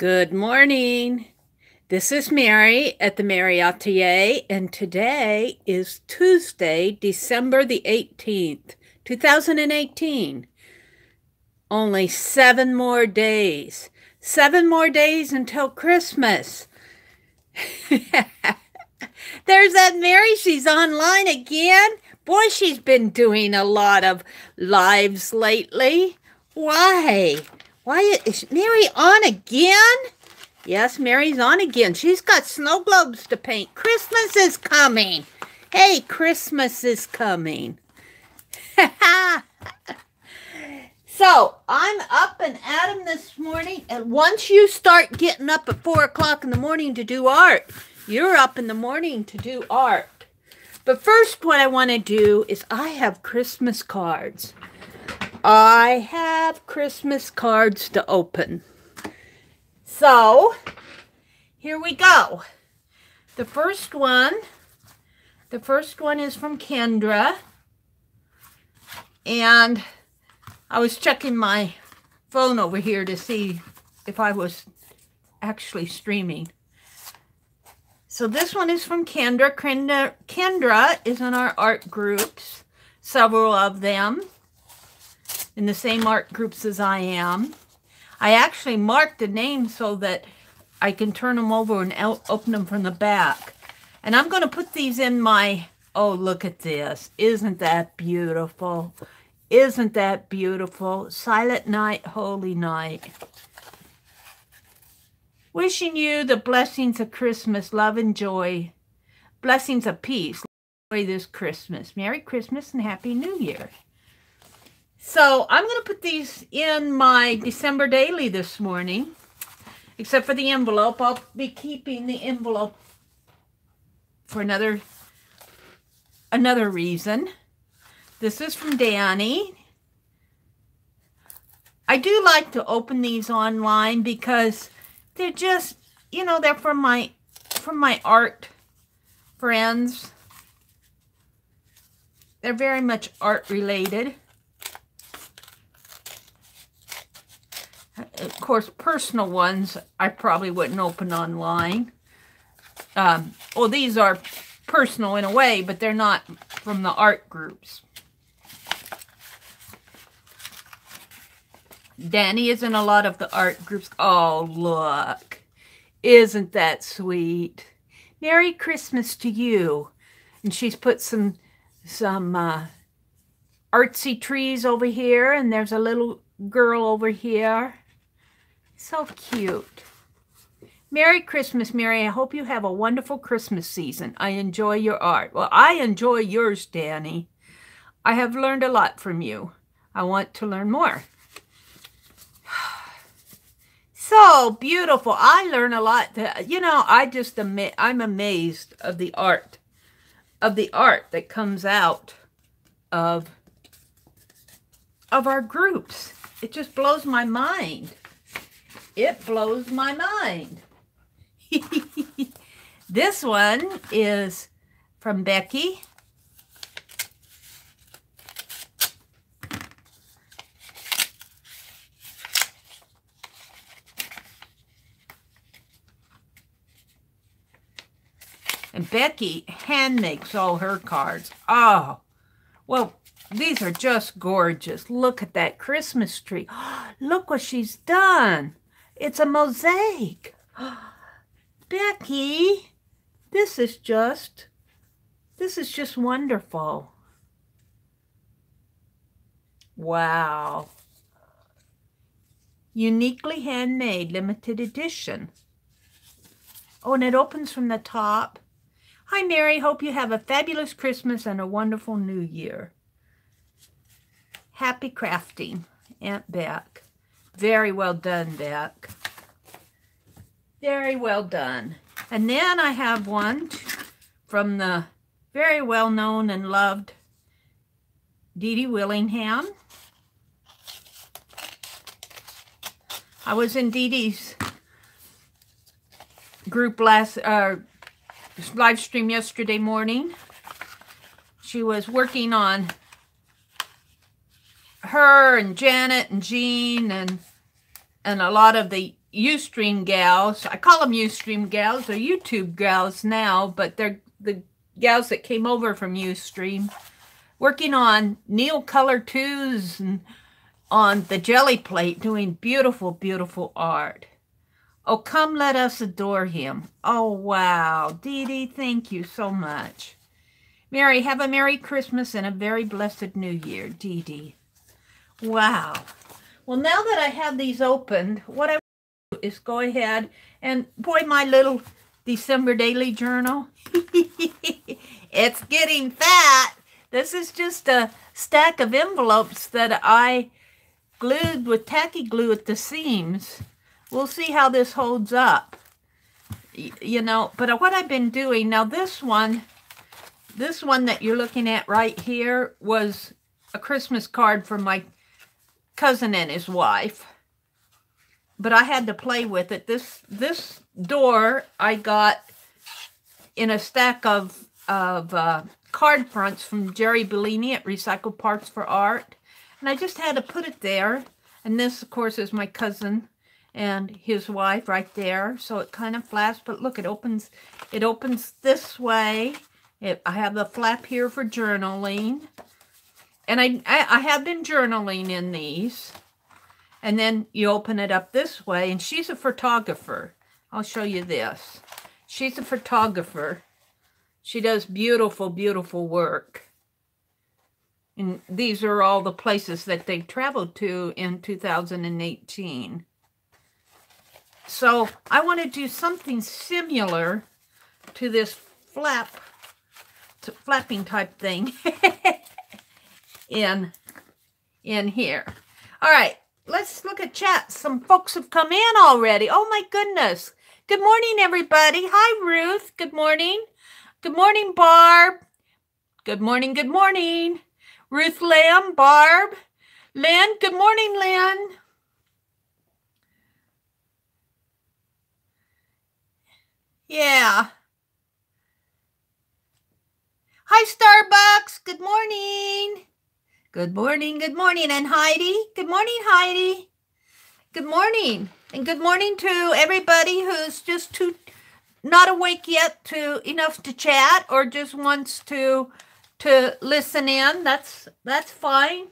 Good morning. This is Meri at the.meri.atelier, and today is Tuesday, December the 18th, 2018. Only 7 more days. 7 more days until Christmas. There's that Meri. She's online again. Boy, she's been doing a lot of lives lately. Why? Why is Meri on again? Yes, Meri's on again. She's got snow globes to paint. Christmas is coming. Hey, Christmas is coming. So, I'm up and at 'em this morning. And once you start getting up at 4 o'clock in the morning to do art, you're up in the morning to do art. But first, what I want to do is I have Christmas cards. I have Christmas cards to open. So, here we go. The first one is from Kendra. And I was checking my phone over here to see if I was actually streaming. So this one is from Kendra. Kendra is in our art groups, several of them, in the same art groups as I am. I actually marked the names so that I can turn them over and open them from the back. And I'm going to put these in my, oh, look at this. Isn't that beautiful? Isn't that beautiful? Silent night, holy night. Wishing you the blessings of Christmas, love and joy, blessings of peace, joy this Christmas. Merry Christmas and Happy New Year. So I'm going to put these in my December daily this morning, except for the envelope. I'll be keeping the envelope for another reason. This is from Danny. I do like to open these online because they're just, you know, they're from my art friends. They're very much art related. Of course, personal ones I probably wouldn't open online. Well, these are personal in a way, but they're not from the art groups. Danny is in a lot of the art groups. Oh, look. Isn't that sweet? Merry Christmas to you. And she's put some artsy trees over here, and there's a little girl over here. So cute. Merry Christmas, Meri. I hope you have a wonderful Christmas season. I enjoy your art. Well, I enjoy yours, Danny. I have learned a lot from you. I want to learn more. So beautiful. I learn a lot. You know, I'm amazed of the art that comes out of our groups. It just blows my mind. It blows my mind. This one is from Becky. And Becky hand makes all her cards. Oh, well, these are just gorgeous. Look at that Christmas tree. Look what she's done. It's a mosaic. Becky, this is just wonderful. Wow. Uniquely handmade, limited edition. Oh, and it opens from the top. Hi, Meri. Hope you have a fabulous Christmas and a wonderful New Year. Happy crafting, Aunt Beck. Very well done, Beck. Very well done. And then I have one from the very well-known and loved Dee Dee Willingham. I was in Dee Dee's group live stream yesterday morning. She was working on her and Janet and Jean and a lot of the Ustream gals. I call them Ustream gals. They're YouTube gals now, but they're the gals that came over from Ustream, working on Neil Color 2s and on the jelly plate, doing beautiful, beautiful art. Oh, come let us adore him. Oh, wow. Dee Dee, thank you so much. Meri, have a Merry Christmas and a very blessed New Year, Dee Dee. Wow. Well, now that I have these opened, what I do is go ahead and, boy, my little December daily journal. It's getting fat. This is just a stack of envelopes that I glued with tacky glue at the seams. We'll see how this holds up. You know, but what I've been doing, now this one that you're looking at right here was a Christmas card from my cousin and his wife. But I had to play with it. This door I got in a stack of card fronts from Jerry Bellini at Recycled Parts for Art. And I just had to put it there. And this, of course, is my cousin and his wife right there. So it kind of flaps, but look, it opens this way. I have the flap here for journaling. And I have been journaling in these. And then you open it up this way. And she's a photographer. I'll show you this. She's a photographer. She does beautiful, beautiful work. And these are all the places that they traveled to in 2018. So I want to do something similar to this flapping type thing in here. All right, let's look at chat. Some folks have come in already. Oh my goodness. Good morning, everybody. Hi, Ruth. Good morning. Good morning, Barb. Good morning, good morning. Ruth Lamb, Barb, Lynn. Good morning, Lynn. Yeah. Hi, Starbucks. Good morning. Good morning, good morning. And Heidi. Good morning, Heidi. Good morning. And good morning to everybody who's just not awake yet enough to chat or just wants to listen in. That's fine.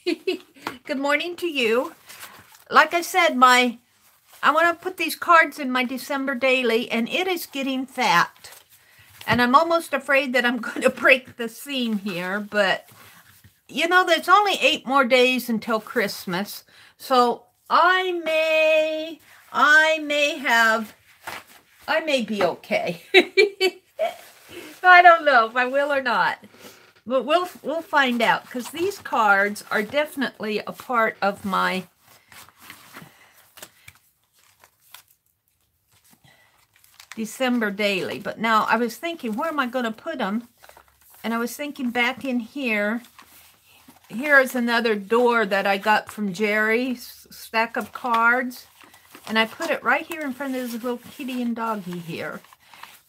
Good morning to you. Like I said, I want to put these cards in my December daily, and it is getting fat. And I'm almost afraid that I'm going to break the seam here, but you know, there's only 8 more days until Christmas, so I may be okay. I don't know if I will or not. But we'll find out, because these cards are definitely a part of my December daily. But now I was thinking, where am I going to put them? And I was thinking back in here. Here is another door that I got from Jerry's stack of cards. And I put it right here in front of this little kitty and doggy here.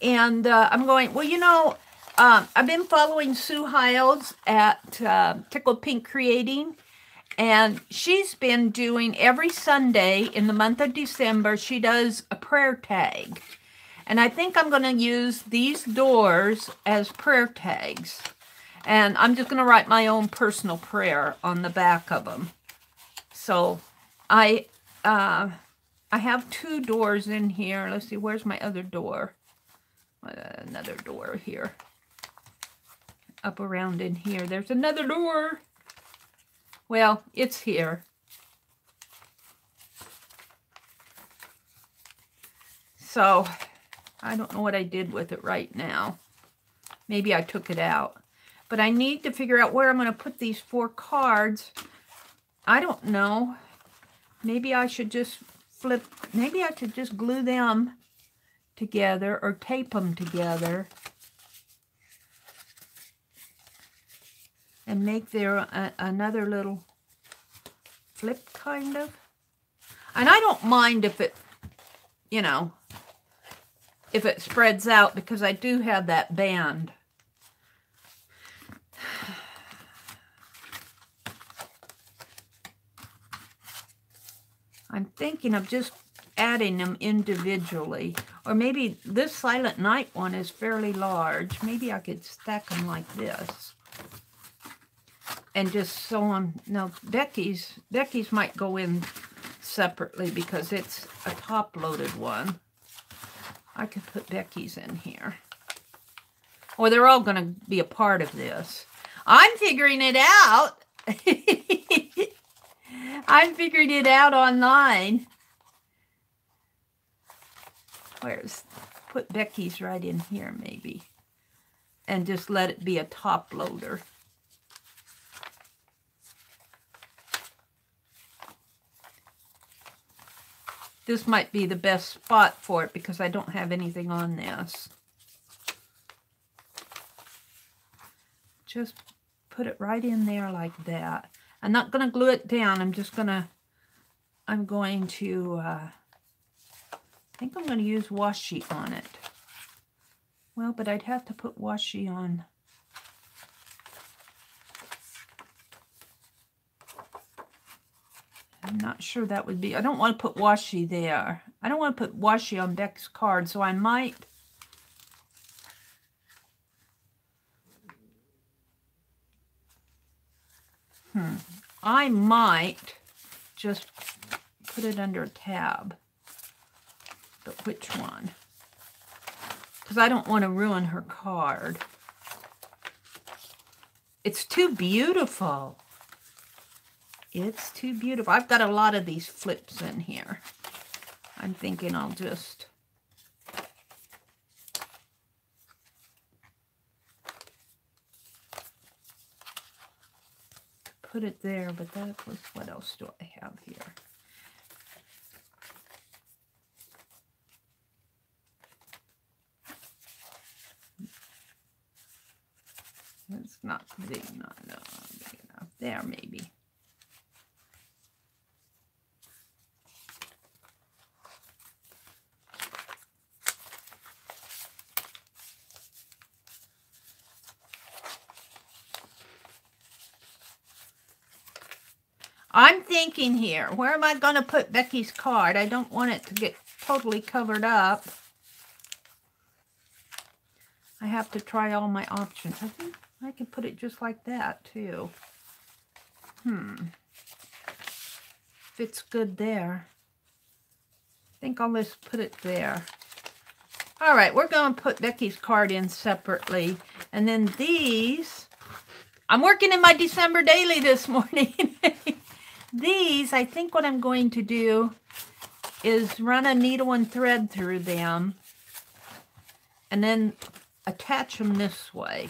And I'm going, well, you know, I've been following Sue Hiles at Tickled Pink Creating. And she's been doing every Sunday in the month of December, she does a prayer tag. And I think I'm going to use these doors as prayer tags. And I'm just going to write my own personal prayer on the back of them. So I have 2 doors in here. Let's see, where's my other door? Another door here. Up around in here. There's another door. Well, it's here. So I don't know what I did with it right now. Maybe I took it out. But I need to figure out where I'm going to put these 4 cards. I don't know. Maybe I should just maybe I should just glue them together or tape them together. And make there another little flip, kind of. And I don't mind if it, you know, if it spreads out, because I do have that band. I'm thinking of just adding them individually. Or maybe this Silent Night one is fairly large. Maybe I could stack them like this. And just sew them. Now, Becky's might go in separately because it's a top-loaded one. I could put Becky's in here. Or they're all going to be a part of this. I'm figuring it out. I'm figuring it out online. Put Becky's right in here maybe. And just let it be a top loader. This might be the best spot for it because I don't have anything on this. Just put it right in there like that. I'm not going to glue it down. I'm going to, I think I'm going to use washi on it. Well, but I'd have to put washi on. I'm not sure that would be, I don't want to put washi there. I don't want to put washi on Beck's card, so I might. I might just put it under a tab. But which one? Because I don't want to ruin her card. It's too beautiful. It's too beautiful. I've got a lot of these flips in here. I'm thinking I'll just put it there, but that was, what else do I have here? It's not big, not big enough. There, maybe. I'm thinking here, where am I going to put Becky's card? I don't want it to get totally covered up. I have to try all my options. I think I can put it just like that, too. Fits good there. I think I'll just put it there. All right, we're going to put Becky's card in separately. And then these, I'm working in my December daily this morning. These, I think what I'm going to do is run a needle and thread through them and then attach them this way.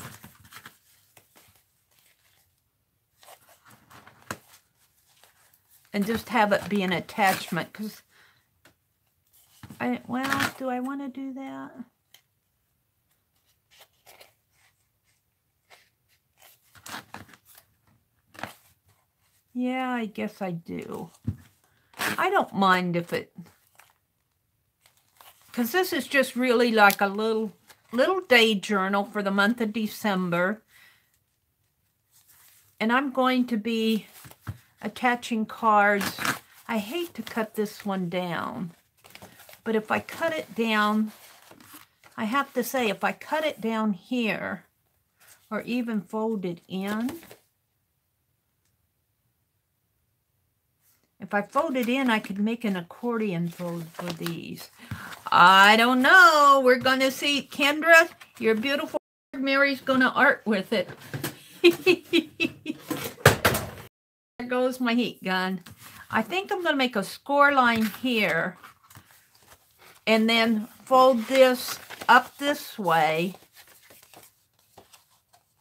And just have it be an attachment, because well, do I want to do that? Yeah, I guess I do. I don't mind if it, because this is just really like a little day journal for the month of December. And I'm going to be attaching cards. I hate to cut this one down, but if I cut it down, I have to say, if I cut it down here, or even fold it in, if I fold it in, I could make an accordion fold for these. I don't know. We're going to see. Kendra, you're beautiful. Mary's going to art with it. There goes my heat gun. I think I'm going to make a score line here and then fold this up this way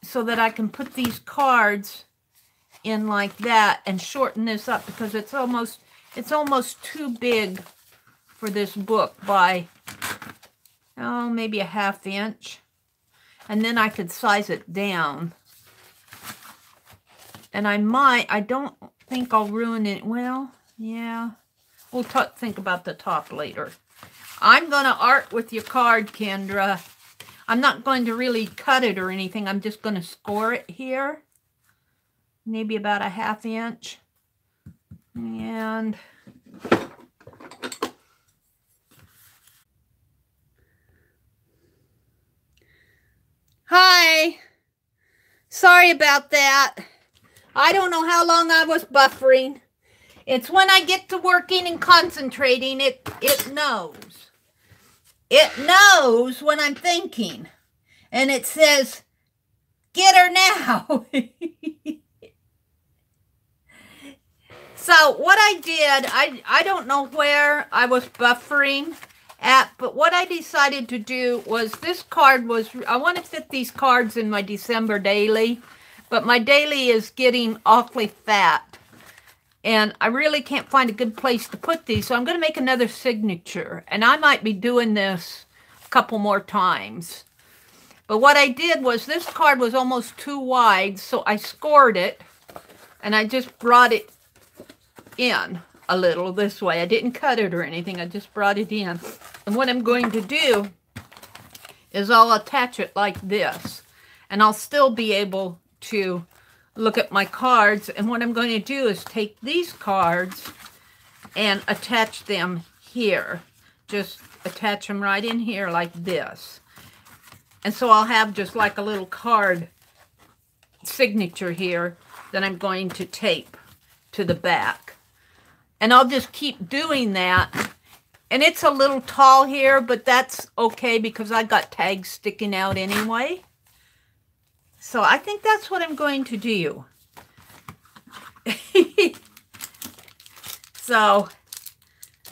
so that I can put these cards in like that and shorten this up, because it's almost too big for this book by, oh, maybe a ½ inch. And then I could size it down. And I don't think I'll ruin it. Well, yeah. We'll think about the top later. I'm going to art with your card, Kendra. I'm not going to really cut it or anything. I'm just going to score it here. Maybe about a ½ inch. And Hi. Sorry about that. I don't know how long I was buffering. It's when I get to working and concentrating, it knows. It knows when I'm thinking. And it says, get her now. So what I did, I don't know where I was buffering at, but what I decided to do was this card was, I want to fit these cards in my December daily, but my daily is getting awfully fat. And I really can't find a good place to put these, so I'm going to make another signature. And I might be doing this a couple more times. But what I did was this card was almost too wide, so I scored it. And I just brought it in a little this way. I didn't cut it or anything. I just brought it in. And what I'm going to do is I'll attach it like this. And I'll still be able to look at my cards. And what I'm going to do is take these cards and attach them here. Just attach them right in here like this. And so I'll have just like a little card signature here that I'm going to tape to the back. And I'll just keep doing that. And it's a little tall here, but that's okay because I got tags sticking out anyway. So I think that's what I'm going to do. So,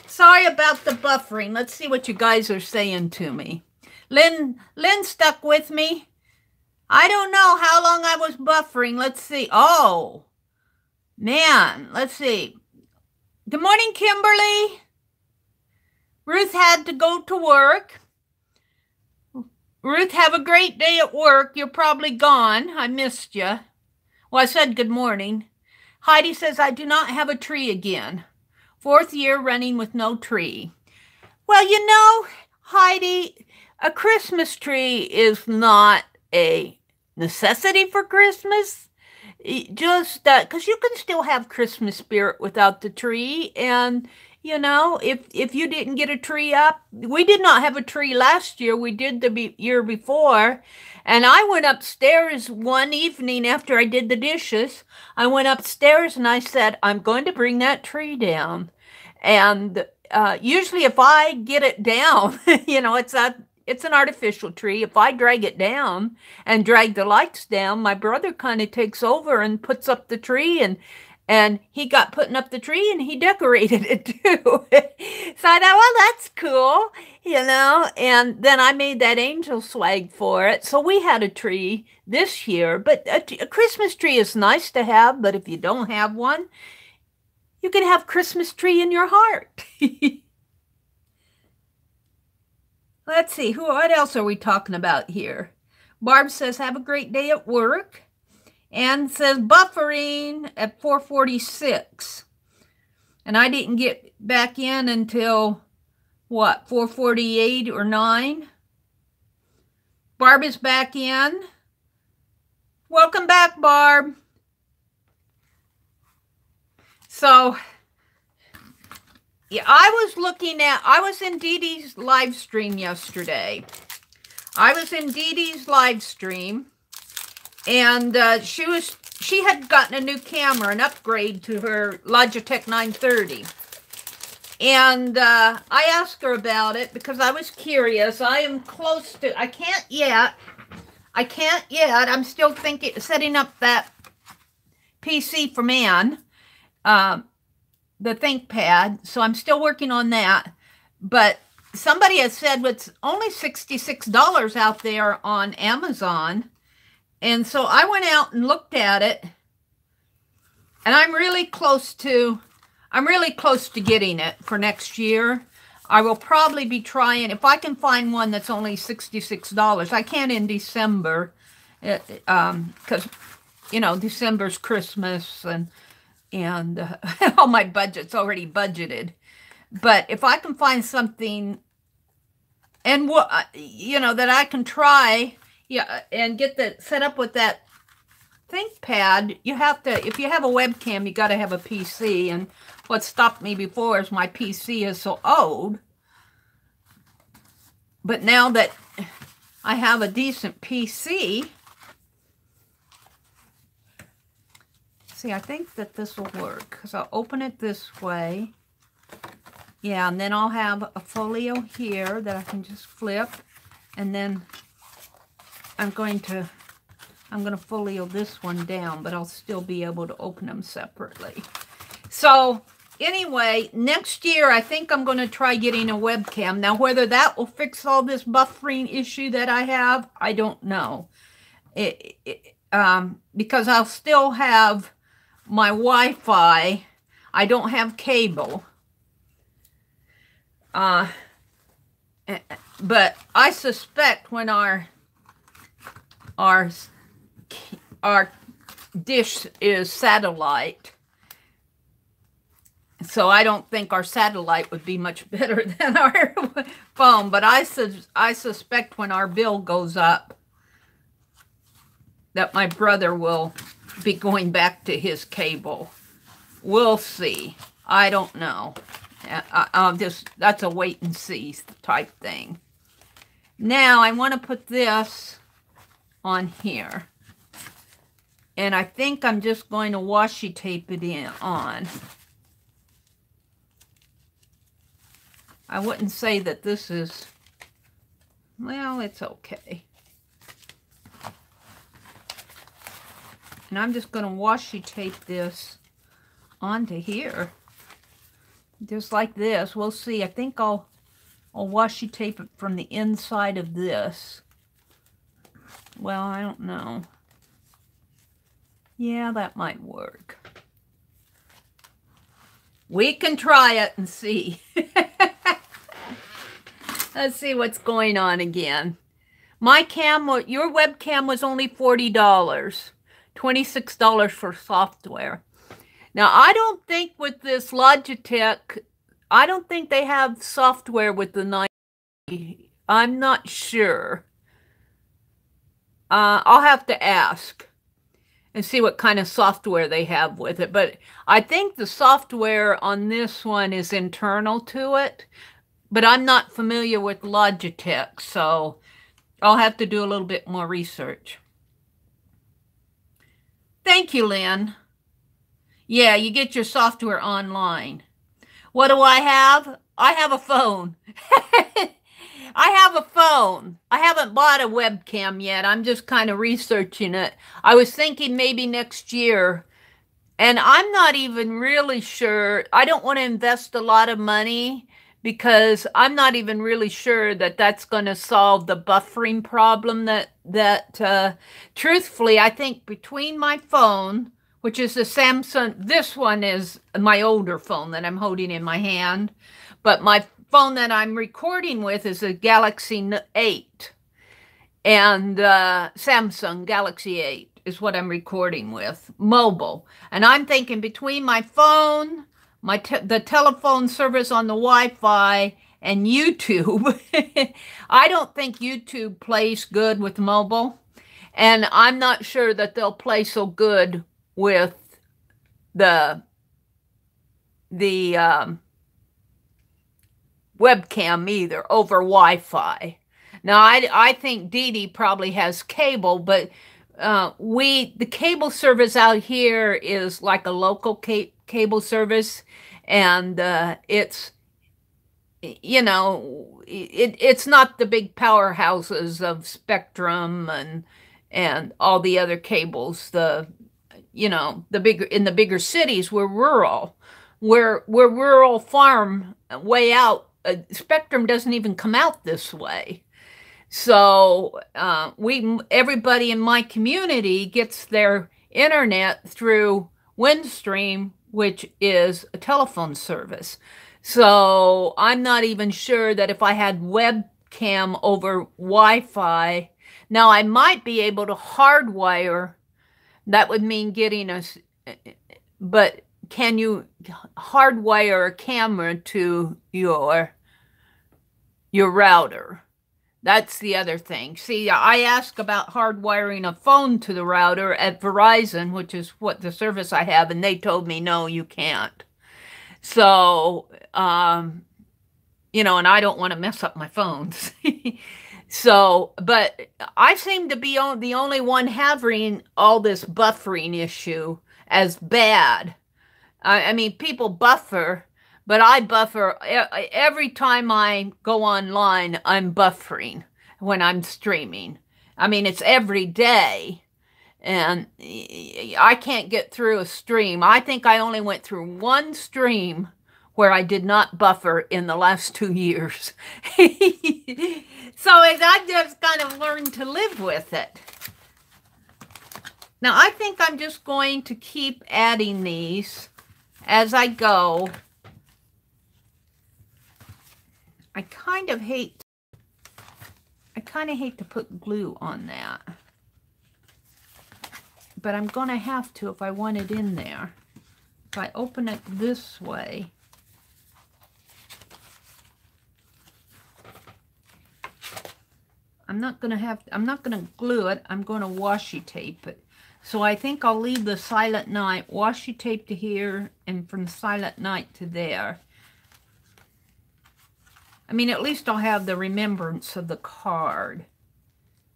sorry about the buffering. Let's see what you guys are saying to me. Lynn stuck with me. I don't know how long I was buffering. Let's see. Oh, man. Let's see. Good morning, Kimberly. Ruth had to go to work. Ruth, have a great day at work. You're probably gone. I missed you. Well, I said good morning. Heidi says, I do not have a tree again. 4th year running with no tree. Well, you know, Heidi, a Christmas tree is not a necessity for Christmas. Just because you can still have Christmas spirit without the tree. And, you know, if you didn't get a tree up, we did not have a tree last year. We did the year before. And I went upstairs one evening after I did the dishes. I went upstairs and I said, I'm going to bring that tree down. And usually if I get it down, you know, it's an artificial tree. If I drag it down and drag the lights down, my brother kind of takes over and puts up the tree, and he got putting up the tree and he decorated it too. So I thought, well, that's cool, you know, and then I made that angel swag for it. So we had a tree this year, but a Christmas tree is nice to have, but if you don't have one, you can have Christmas tree in your heart. Let's see, what else are we talking about here? Barb says, have a great day at work. And says, buffering at 4:46. And I didn't get back in until, what, 4:48 or 9? Barb is back in. Welcome back, Barb. So, yeah, I was in Dee Dee's live stream yesterday. I was in Dee Dee's live stream, and she had gotten a new camera, an upgrade to her Logitech 930. And I asked her about it because I was curious. I am close to, I can't yet. I'm still setting up that PC for man. The ThinkPad, so I'm still working on that. But somebody has said it's only $66 out there on Amazon. And so I went out and looked at it. And I'm really close to getting it for next year. I will probably be trying, if I can find one that's only $66. I can in December, because, you know, December's Christmas and all my budget's already budgeted. But if I can find something, and you know, that I can try, yeah, and get that set up with that ThinkPad, you have to, if you have a webcam, you got to have a PC. And what stopped me before is my PC is so old. But now that I have a decent PC. See, I think that this will work because I'll open it this way. Yeah, and then I'll have a folio here that I can just flip, and then I'm going to folio this one down, but I'll still be able to open them separately. So anyway, next year I think I'm going to try getting a webcam. Now, whether that will fix all this buffering issue that I have, I don't know. Because I'll still have my Wi-Fi. I don't have cable. But I suspect when our dish is satellite, so I don't think our satellite would be much better than our phone. But I suspect when our bill goes up that my brother will be going back to his cable. We'll see. I don't know. That's a wait and see type thing. Now I want to put this on here. And I think I'm just going to washi tape it on. I wouldn't say that this is, well, it's okay. And I'm just going to washi tape this onto here. Just like this. We'll see. I think I'll washi tape it from the inside of this. Well, I don't know. Yeah, that might work. We can try it and see. Let's see what's going on again. My your webcam was only $40. $26 for software. Now, I don't think with this Logitech, I don't think they have software with the 90. I'm not sure. I'll have to ask and see what kind of software they have with it. But I think the software on this one is internal to it. But I'm not familiar with Logitech, so I'll have to do a little bit more research. Thank you, Lynn. Yeah, you get your software online. What do I have? I have a phone. I have a phone. I haven't bought a webcam yet. I'm just kind of researching it. I was thinking maybe next year. And I'm not even really sure. I don't want to invest a lot of money because I'm not even really sure that that's going to solve the buffering problem that truthfully, I think between my phone, which is the Samsung, this one is my older phone that I'm holding in my hand, but my phone that I'm recording with is a Galaxy 8, and Samsung Galaxy 8 is what I'm recording with, mobile. And I'm thinking between my phone, the telephone service on the Wi-Fi, and YouTube. I don't think YouTube plays good with mobile, and I'm not sure that they'll play so good with the webcam either over Wi-Fi. Now, I think Dee Dee probably has cable, but the cable service out here is like a local cable service, and it's, you know, it's not the big powerhouses of Spectrum and all the other cables. You know, in the bigger cities, we're rural. We're rural farm way out. Spectrum doesn't even come out this way. So everybody in my community gets their internet through Windstream, which is a telephone service. So I'm not even sure that if I had webcam over Wi-Fi, now I might be able to hardwire. That would mean getting but can you hardwire a camera to your router? That's the other thing. See, I asked about hardwiring a phone to the router at Verizon, which is what the service I have, and they told me, no, you can't. So, you know, and I don't want to mess up my phones. So, but I seem to be the only one having all this buffering issue as bad. I mean, people buffer, but I buffer every time I go online. I'm buffering when I'm streaming. I mean, it's every day, and I can't get through a stream. I think I only went through one stream where I did not buffer in the last 2 years. So I just kind of learned to live with it. Now, I think I'm just going to keep adding these as I go. I kind of hate to put glue on that. But I'm going to have to if I want it in there. If I open it this way, I'm not going to glue it. I'm going to washi tape it. So I think I'll leave the Silent Night washi tape to here and from Silent Night to there. I mean, at least I'll have the remembrance of the card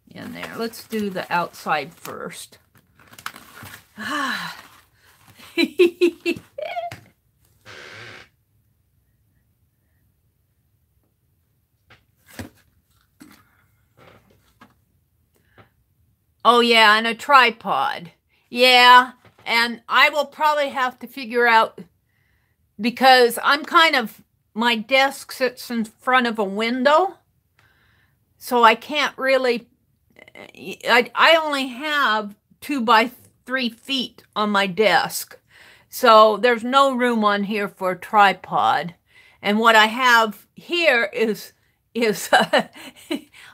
in there. Let's do the outside first. Oh yeah, and a tripod. Yeah, and I will probably have to figure out, because I'm kind of, my desk sits in front of a window, so I can't really, I only have 2 by 3 feet on my desk. So there's no room on here for a tripod. And what I have here is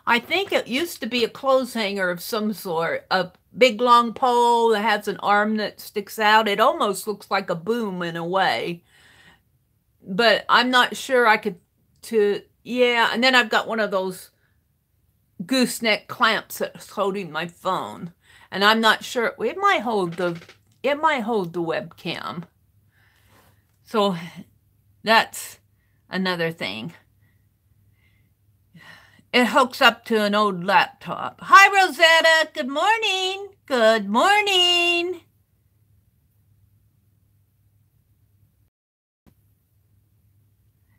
I think it used to be a clothes hanger of some sort, a big long pole that has an arm that sticks out. It almost looks like a boom in a way, but I'm not sure I could, yeah. And then I've got one of those gooseneck clamps that's holding my phone, and I'm not sure, it might hold the webcam. So that's another thing. It hooks up to an old laptop. Hi, Rosetta. Good morning. Good morning.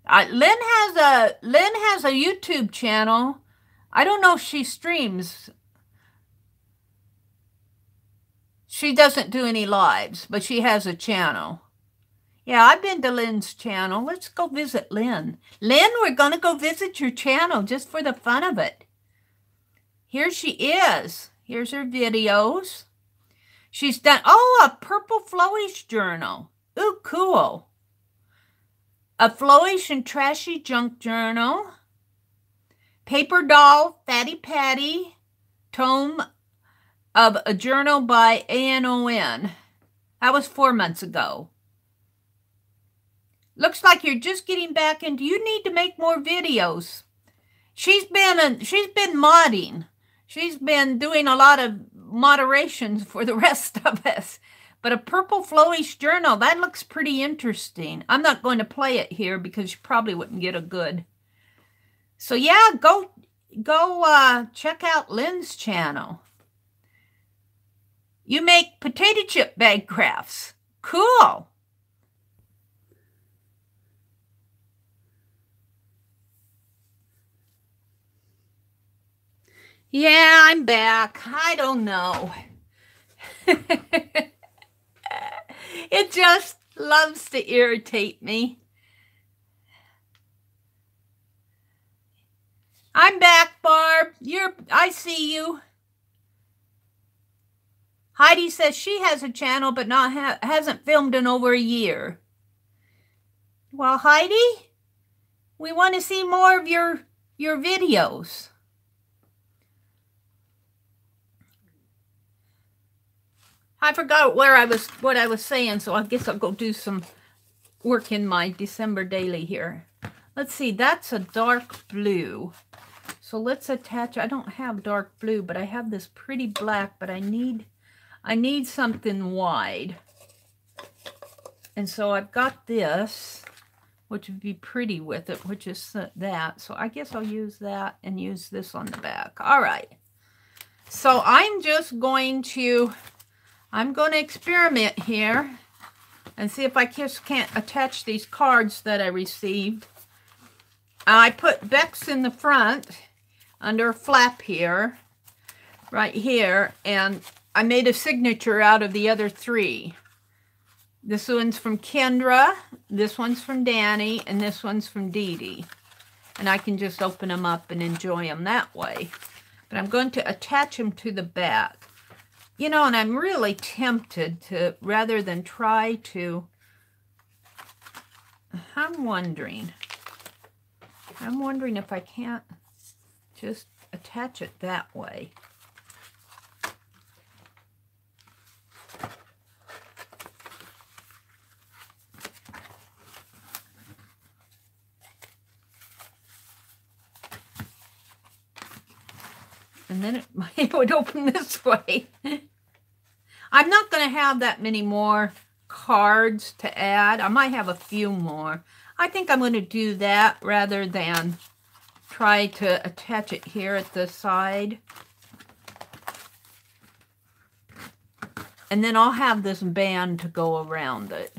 Lynn has a YouTube channel. I don't know if she streams. She doesn't do any lives, but she has a channel. Yeah, I've been to Lynn's channel. Let's go visit Lynn. Lynn, we're going to go visit your channel just for the fun of it. Here she is. Here's her videos. She's done, oh, a purple flowish journal. Ooh, cool. A flowish and trashy junk journal. Paper doll, Fatty Patty. Tome of a journal by ANON. That was 4 months ago. Looks like you're just getting back into, you need to make more videos. She's been modding. She's been doing a lot of moderations for the rest of us. But a purple flowish journal, that looks pretty interesting. I'm not going to play it here because you probably wouldn't get a good. So yeah, go check out Lynn's channel. You make potato chip bag crafts. Cool. Yeah, I'm back. I don't know. It just loves to irritate me. I'm back, Barb. I see you. Heidi says she has a channel, but hasn't filmed in over a year. Well, Heidi, we want to see more of your videos. I forgot what I was saying, so I guess I'll go do some work in my December daily here. Let's see, that's a dark blue. So let's attach, I don't have dark blue, but I have this pretty black, but I need something wide. And so I've got this. which would be pretty with it, which is that. So I guess I'll use that and use this on the back. All right. So I'm going to experiment here and see if I just can't attach these cards that I received. I put Bex in the front under a flap here, right here, and I made a signature out of the other 3. This one's from Kendra, this one's from Danny, and this one's from Dee Dee. And I can just open them up and enjoy them that way. But I'm going to attach them to the back. You know, and I'm really tempted to, rather than try to, I'm wondering if I can't just attach it that way. And then it would open this way. I'm not going to have that many more cards to add. I might have a few more. I think I'm going to do that rather than try to attach it here at the side. And then I'll have this band to go around it.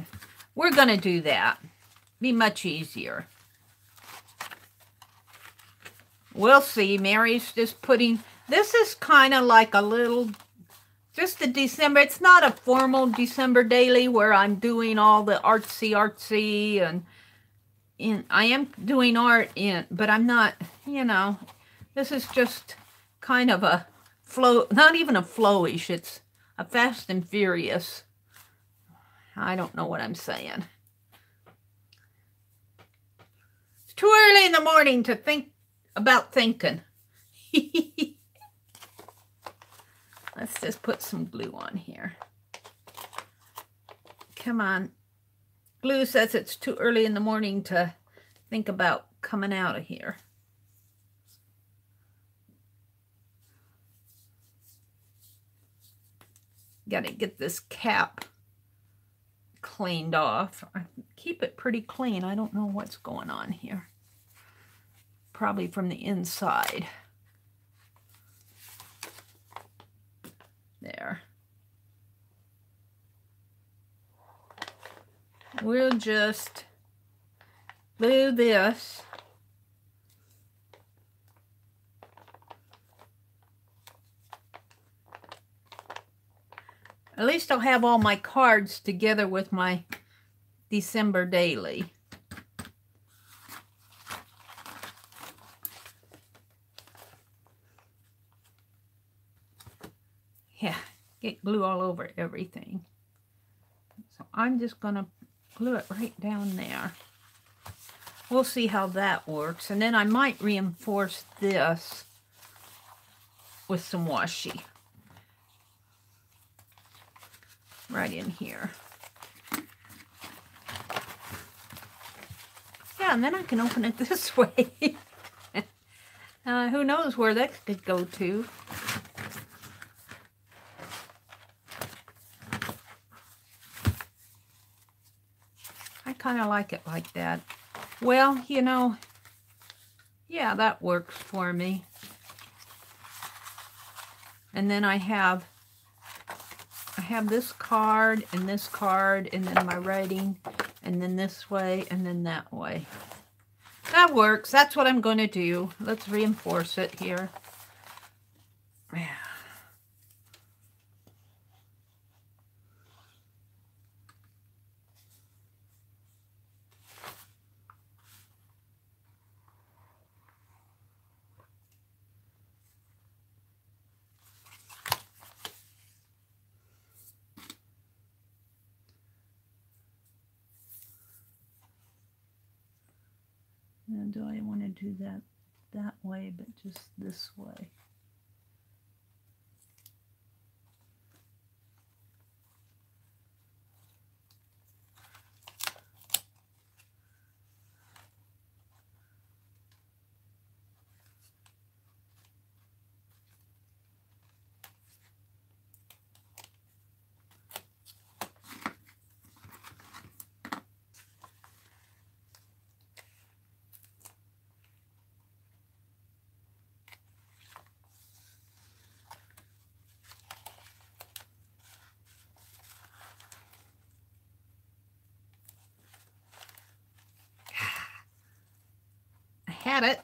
We're going to do that. Be much easier. We'll see. Mary's just putting... This is kind of like a little... Just a December. It's not a formal December daily where I'm doing all the artsy and I am doing art in, but I'm not, you know, this is just kind of a flow, not even a flowish, it's a fast and furious. I don't know what I'm saying. It's too early in the morning to think about thinking. Let's just put some glue on here. Come on. Glue says it's too early in the morning to think about coming out of here. Got to get this cap cleaned off. I keep it pretty clean. I don't know what's going on here. Probably from the inside. There. We'll just glue this. At least I'll have all my cards together with my December daily. Yeah, get glue all over everything. So I'm just going to glue it right down there. We'll see how that works. And then I might reinforce this with some washi. Right in here. Yeah, and then I can open it this way. Who knows where that could go to. I kind of like it like that. Well, you know, yeah, that works for me. And then I have this card, and then my writing, and then this way, and then that way. That works. That's what I'm going to do. Let's reinforce it here. Yeah. Now, do I want to do that way, but just this way? had it.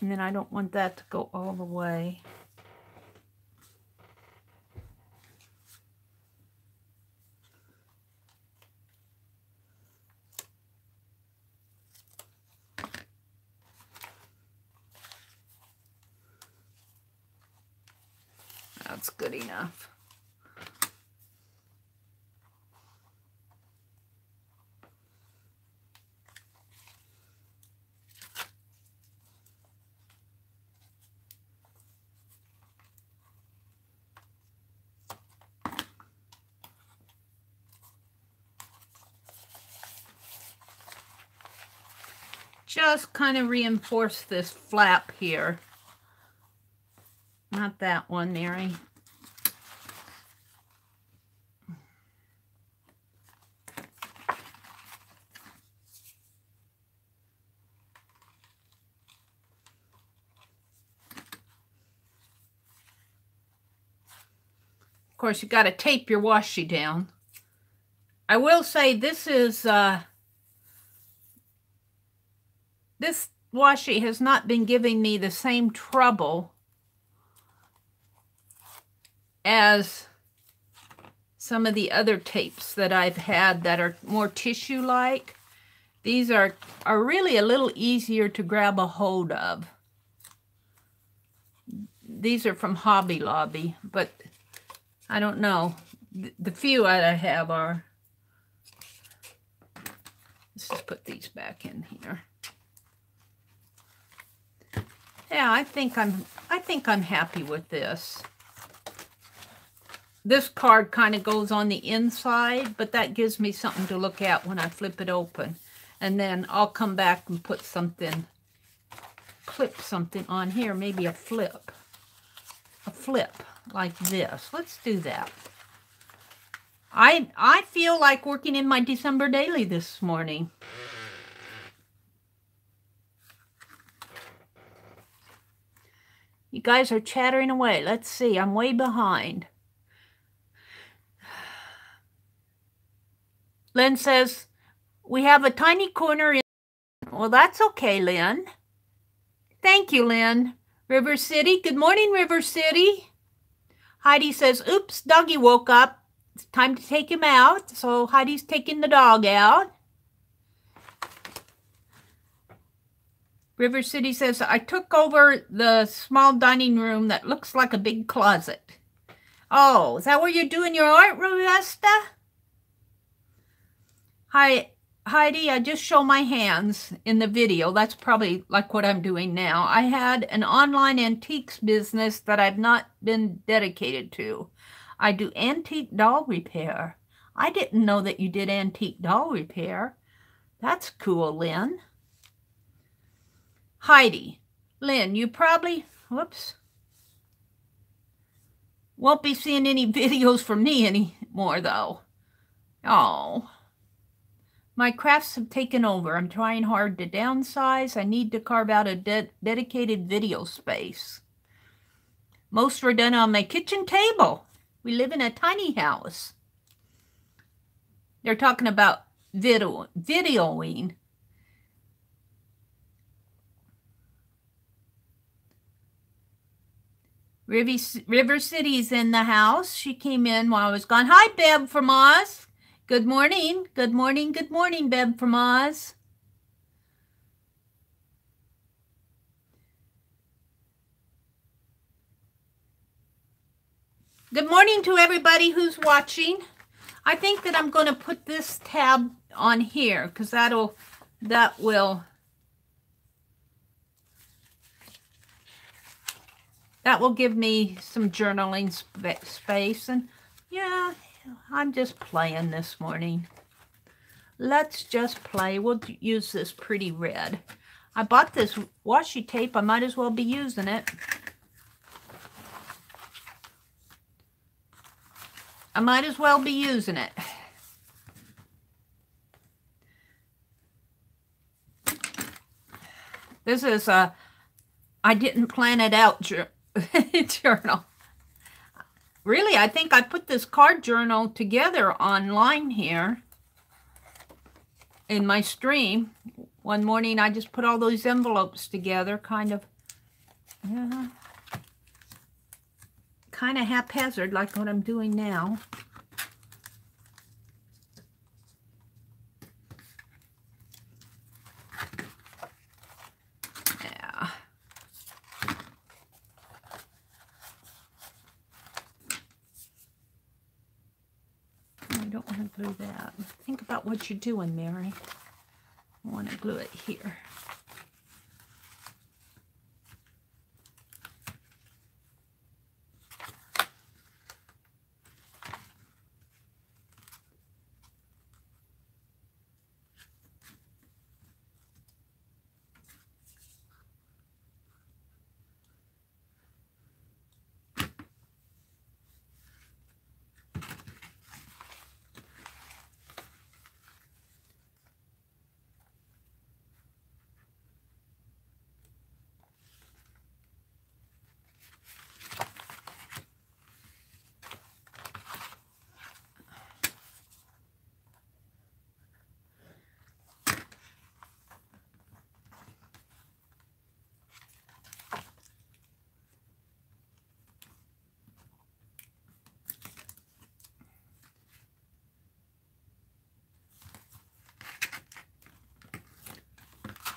And then I don't want that to go all the way. That's good enough. Just kind of reinforce this flap here. Not that one, Mary. Of course, you got to tape your washi down. I will say this is this washi has not been giving me the same trouble as some of the other tapes that I've had that are more tissue-like. These are really a little easier to grab a hold of. These are from Hobby Lobby, but I don't know. The few that I have are... Let's just put these back in here. Yeah, I think I'm happy with this. This card kind of goes on the inside, but that gives me something to look at when I flip it open. And then I'll come back and put something, clip something on here, maybe a flip like this. Let's do that. I feel like working in my December daily this morning. You guys are chattering away. Let's see. I'm way behind. Lynn says, we have a tiny corner in... Well, that's okay, Lynn. Thank you, Lynn. River City. Good morning, River City. Heidi says, oops, doggy woke up. It's time to take him out. So Heidi's taking the dog out. River City says, I took over the small dining room that looks like a big closet. Oh, is that where you're doing your art, Robusta? Hi, Heidi, I just show my hands in the video. That's probably like what I'm doing now. I had an online antiques business that I've not been dedicated to. I do antique doll repair. I didn't know that you did antique doll repair. That's cool, Lynn. Heidi, Lynn, you probably, whoops, won't be seeing any videos from me anymore, though. Oh, my crafts have taken over. I'm trying hard to downsize. I need to carve out a dedicated video space. Most were done on my kitchen table. We live in a tiny house. They're talking about videoing. River City's in the house. She came in while I was gone. Hi, Beb from Oz. Good morning. Good morning. Good morning, Beb from Oz. Good morning to everybody who's watching. I think that I'm going to put this tab on here because that will give me some journaling space. And yeah, I'm just playing this morning. Let's just play. We'll use this pretty red. I bought this washi tape. I might as well be using it. I might as well be using it. This is I didn't plan it out journal. Really, I think I put this card journal together online here in my stream. One morning I just put all those envelopes together, kind of haphazard, like what I'm doing now. Yeah. I don't want to glue that. Think about what you're doing, Mary. I want to glue it here.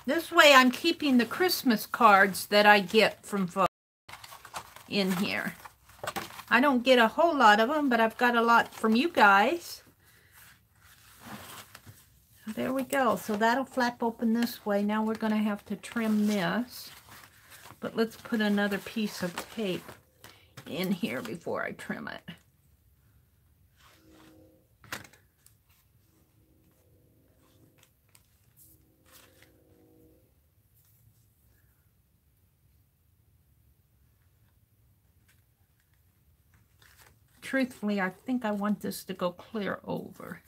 This way I'm keeping the Christmas cards that I get from folks in here. I don't get a whole lot of them, but I've got a lot from you guys. There we go. So that'll flap open this way. Now we're going to have to trim this. But let's put another piece of tape in here before I trim it. Truthfully, I think I want this to go clear over.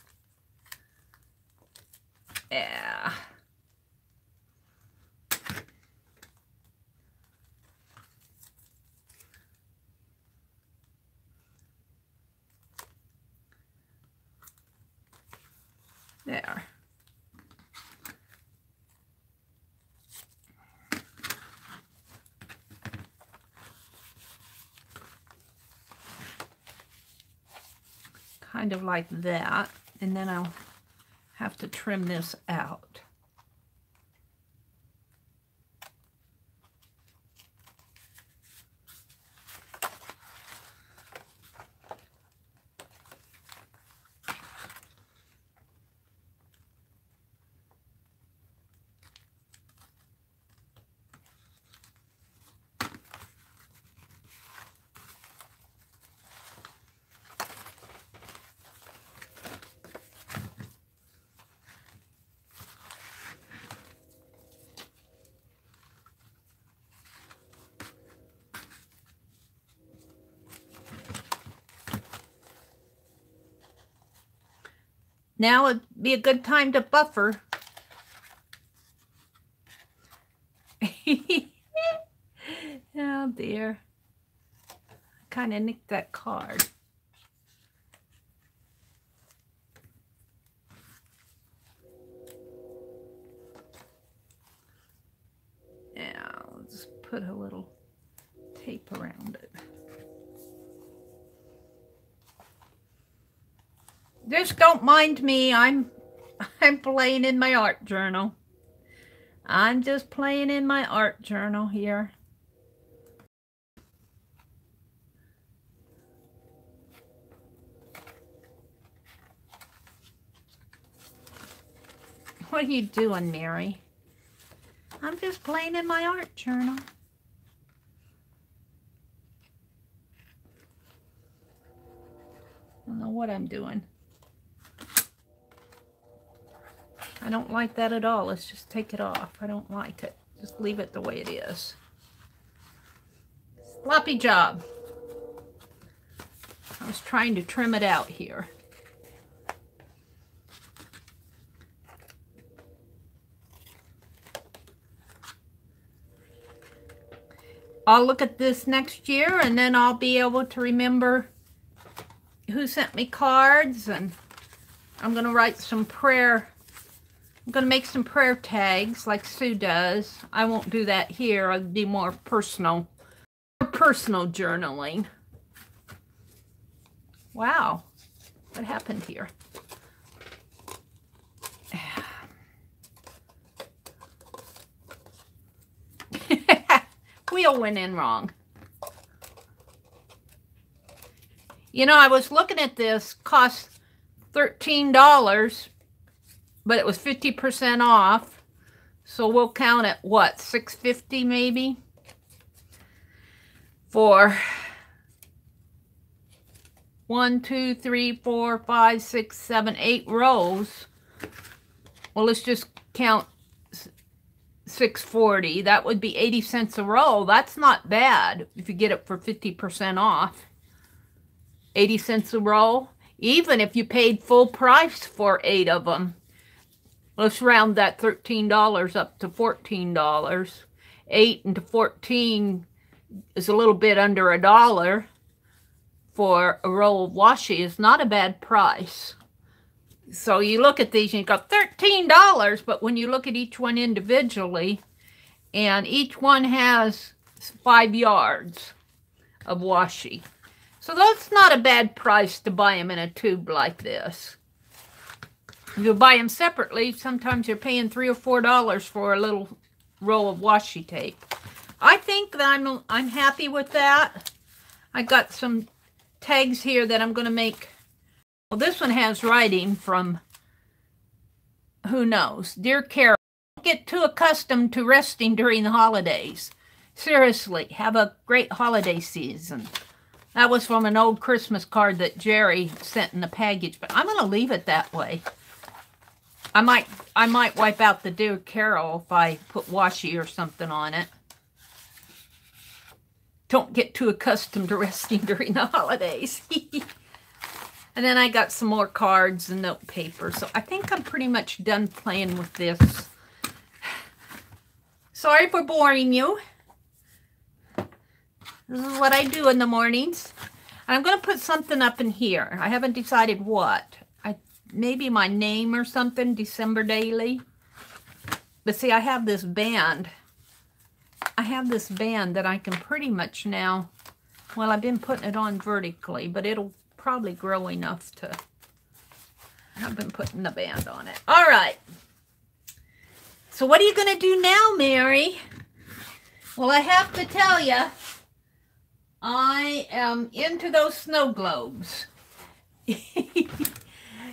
Yeah. There. Kind of like that, and then I'll have to trim this out. Now would be a good time to buffer. Oh dear. I kind of nicked that card. Now let's put a little tape around it. Just don't mind me. I'm playing in my art journal. I'm just playing in my art journal here. What are you doing, Mary? I'm just playing in my art journal. I don't know what I'm doing. I don't like that at all. Let's just take it off. I don't like it. Just leave it the way it is. Sloppy job. I was trying to trim it out here. I'll look at this next year, and then I'll be able to remember who sent me cards, and I'm going to write some prayer. I'm going to make some prayer tags like Sue does. I won't do that here. I'll be more personal journaling. Wow. What happened here? Wheel went in wrong. You know, I was looking at this, cost $13, but it was 50% off. So we'll count it, what, $6.50 maybe? For 1, 2, 3, 4, 5, 6, 7, 8 rows. Well, let's just count $6.40. That would be 80 cents a roll. That's not bad if you get it for 50% off. 80 cents a roll, even if you paid full price for 8 of them. Let's round that $13 up to $14. 8 into 14 is a little bit under $1 for a roll of washi. Is not a bad price. So you look at these and you go $13, but when you look at each one individually, and each one has 5 yards of washi. So that's not a bad price to buy them in a tube like this. If you buy them separately, sometimes you're paying $3 or $4 for a little roll of washi tape. I think that I'm happy with that. I got some tags here that I'm going to make. Well, this one has writing from, who knows, Dear Carol, don't get too accustomed to resting during the holidays. Seriously, have a great holiday season. That was from an old Christmas card that Jeri sent in the package, but I'm going to leave it that way. I might wipe out the Dear Carol if I put washi or something on it. Don't get too accustomed to resting during the holidays. And then I got some more cards and note paper. So I think I'm pretty much done playing with this. Sorry for boring you. This is what I do in the mornings. And I'm going to put something up in here. I haven't decided what. Maybe my name or something, December Daily. But see, I have this band. I have this band that I can pretty much now, well, I've been putting it on vertically, but it'll probably grow enough to, I've been putting the band on it. All right. So what are you going to do now, Meri? Well, I have to tell you, I am into those snow globes.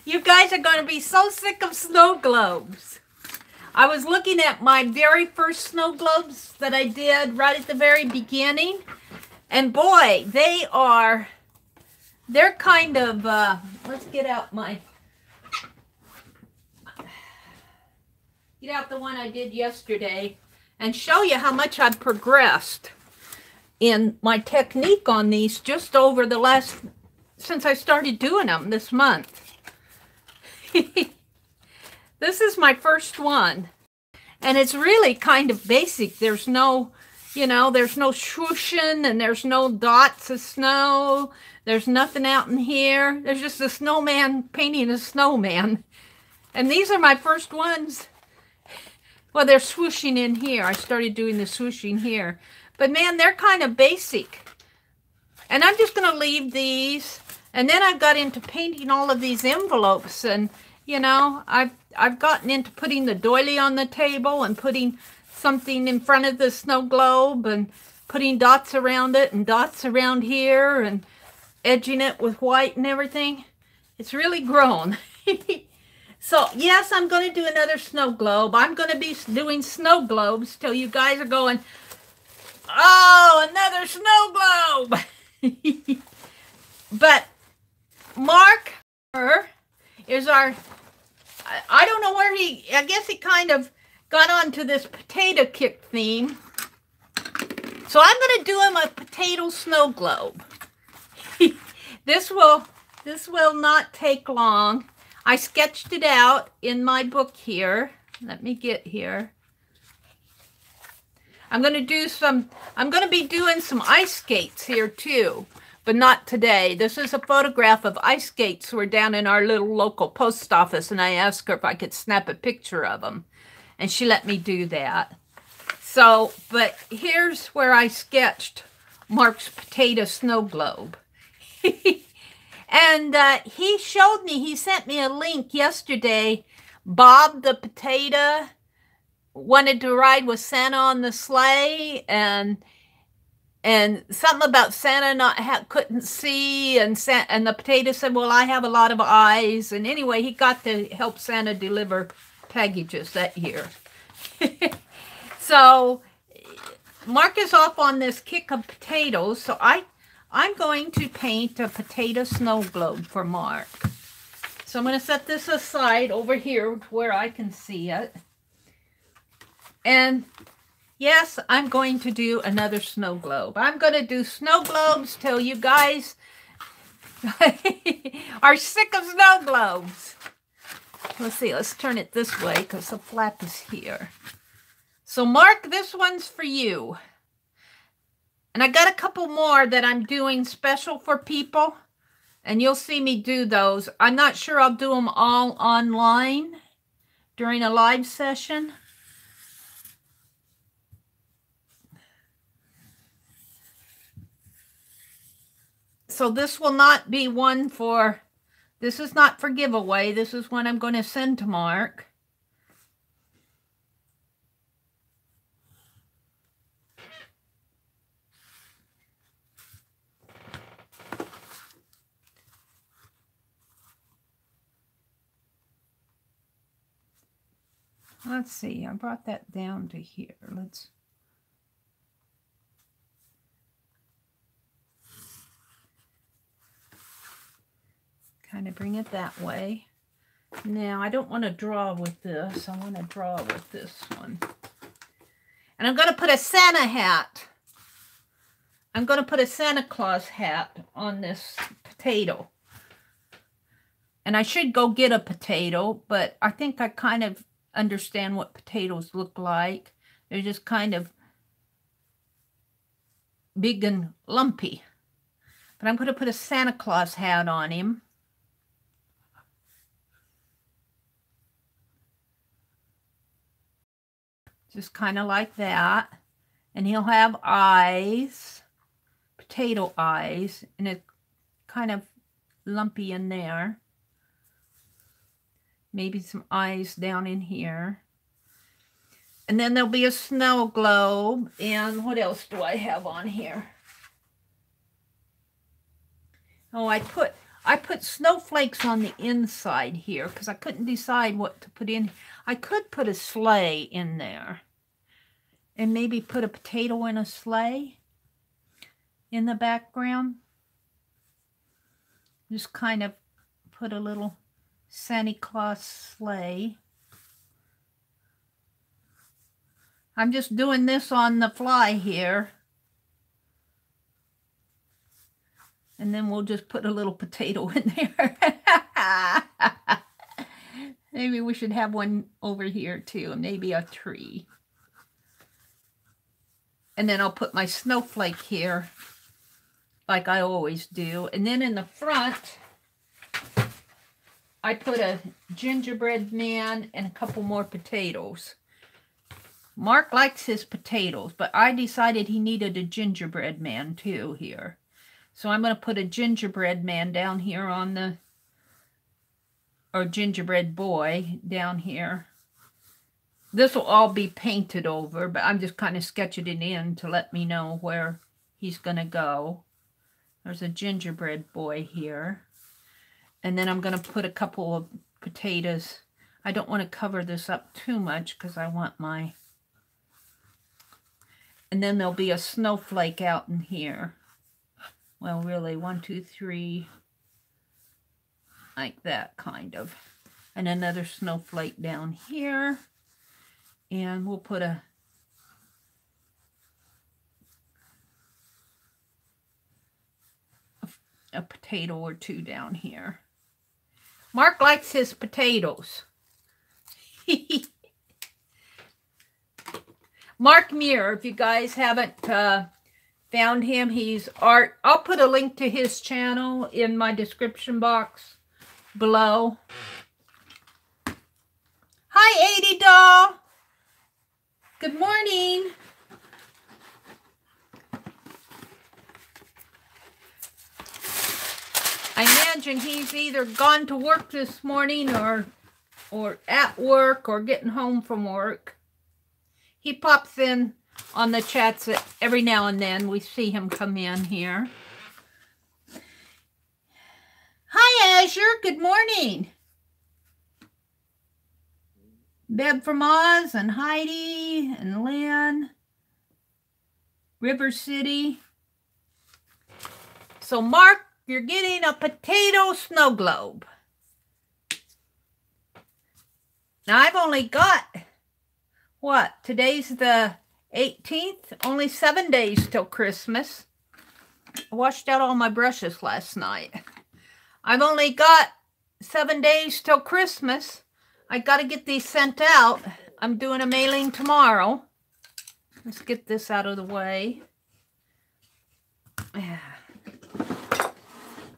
You guys are going to be so sick of snow globes. I was looking at my very first snow globes that I did right at the very beginning. And boy, they're kind of, let's get out the one I did yesterday and show you how much I've progressed in my technique on these just over the last, since I started doing them this month. This is my first one, and it's really kind of basic. There's no, there's no swooshing, and there's no dots of snow. There's nothing out in here. There's just a snowman painting a snowman. And these are my first ones. Well, they're swooshing in here. I started doing the swooshing here. But man, they're kind of basic. And I'm just going to leave these. And then I got into painting all of these envelopes, and I've gotten into putting the doily on the table and putting something in front of the snow globe and putting dots around it and dots around here and edging it with white and everything. It's really grown. So yes, I'm going to do another snow globe. I'm going to be doing snow globes till you guys are going, oh, another snow globe. But Mark is our, I don't know where I guess he kind of got onto this potato kick theme. So I'm going to do him a potato snow globe. This will not take long. I sketched it out in my book here. Let me get here. I'm going to be doing some ice skates here too, but not today. This is a photograph of ice skates. We're down in our little local post office, and I asked her if I could snap a picture of them, and she let me do that. So, but here's where I sketched Mark's potato snow globe. And he showed me, he sent me a link yesterday. Bob the potato wanted to ride with Santa on the sleigh, and something about Santa couldn't see, and the potato said, well, I have a lot of eyes. And anyway, he got to help Santa deliver packages that year. So Mark is off on this kick of potatoes, so I'm going to paint a potato snow globe for Mark. So I'm going to set this aside over here where I can see it. And yes, I'm going to do another snow globe. I'm going to do snow globes till you guys are sick of snow globes. Let's see, let's turn it this way because the flap is here. So Mark, this one's for you. And I got a couple more that I'm doing special for people, and you'll see me do those. I'm not sure I'll do them all online during a live session. So this will not be one for, this is not for giveaway. This is one I'm going to send to Mark. Let's see, I brought that down to here. Let's kind of bring it that way. Now, I don't want to draw with this. I want to draw with this one. And I'm going to put a Santa hat. I'm going to put a Santa Claus hat on this potato. And I should go get a potato, but I think I kind of understand what potatoes look like. They're just kind of big and lumpy. But I'm going to put a Santa Claus hat on him. Just kind of like that. And he'll have eyes, potato eyes, and it's kind of lumpy in there. Maybe some eyes down in here. And then there'll be a snow globe. And what else do I have on here? Oh, I put snowflakes on the inside here because I couldn't decide what to put in. I could put a sleigh in there. And maybe put a potato in a sleigh in the background. Just kind of put a little Santa Claus sleigh. I'm just doing this on the fly here. And then we'll just put a little potato in there. Maybe we should have one over here too. Maybe a tree. And then I'll put my snowflake here like I always do. And then in the front, I put a gingerbread man and a couple more potatoes. Mark likes his potatoes, but I decided he needed a gingerbread man too here. So I'm going to put a gingerbread man down here on the, or gingerbread boy down here. This will all be painted over, but I'm just kind of sketching it in to let me know where he's going to go. There's a gingerbread boy here. And then I'm going to put a couple of potatoes. I don't want to cover this up too much because I want my... And then there'll be a snowflake out in here. Well, really, 1, 2, 3. Like that, kind of. And another snowflake down here. And we'll put a potato or two down here. Mark likes his potatoes. Mark Muir, if you guys haven't found him, he's art. I'll put a link to his channel in my description box below. Hi, 80 Doll. Good morning. I imagine he's either gone to work this morning or at work or getting home from work. He pops in on the chats every now and then. We see him come in here. Hi, Azure. Good morning. Beb from Oz and Heidi and Lynn. River City. So, Mark, you're getting a potato snow globe. Now, I've only got, what, today's the 18th? Only 7 days till Christmas. I washed out all my brushes last night. I've only got 7 days till Christmas. I got to get these sent out. I'm doing a mailing tomorrow. Let's get this out of the way.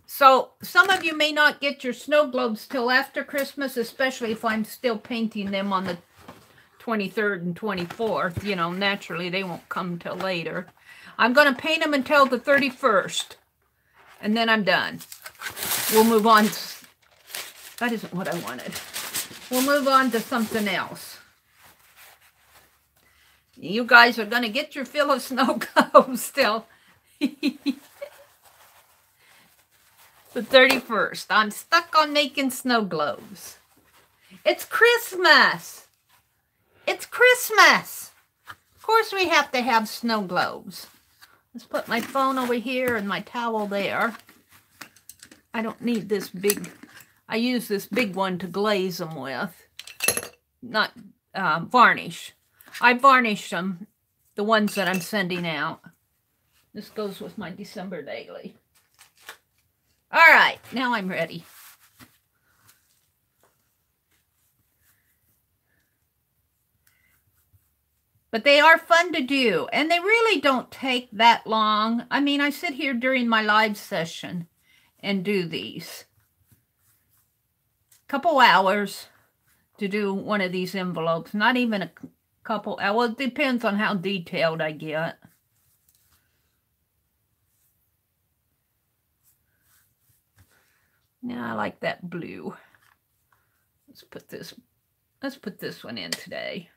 So, some of you may not get your snow globes till after Christmas, especially if I'm still painting them on the 23rd and 24th. You know, naturally, they won't come till later. I'm going to paint them until the 31st, and then I'm done. We'll move on. That isn't what I wanted. We'll move on to something else. You guys are going to get your fill of snow globes still. The 31st. I'm stuck on making snow globes. It's Christmas. It's Christmas. Of course we have to have snow globes. Let's put my phone over here and my towel there. I don't need this big. I use this big one to glaze them with. Not varnish. I varnish them, the ones that I'm sending out. This goes with my December daily. All right, now I'm ready. But they are fun to do, and they really don't take that long. I mean, I sit here during my live session and do these. Couple hours to do one of these envelopes. Not even a couple hours. Well, it depends on how detailed I get. Now I like that blue. Let's put this one in today.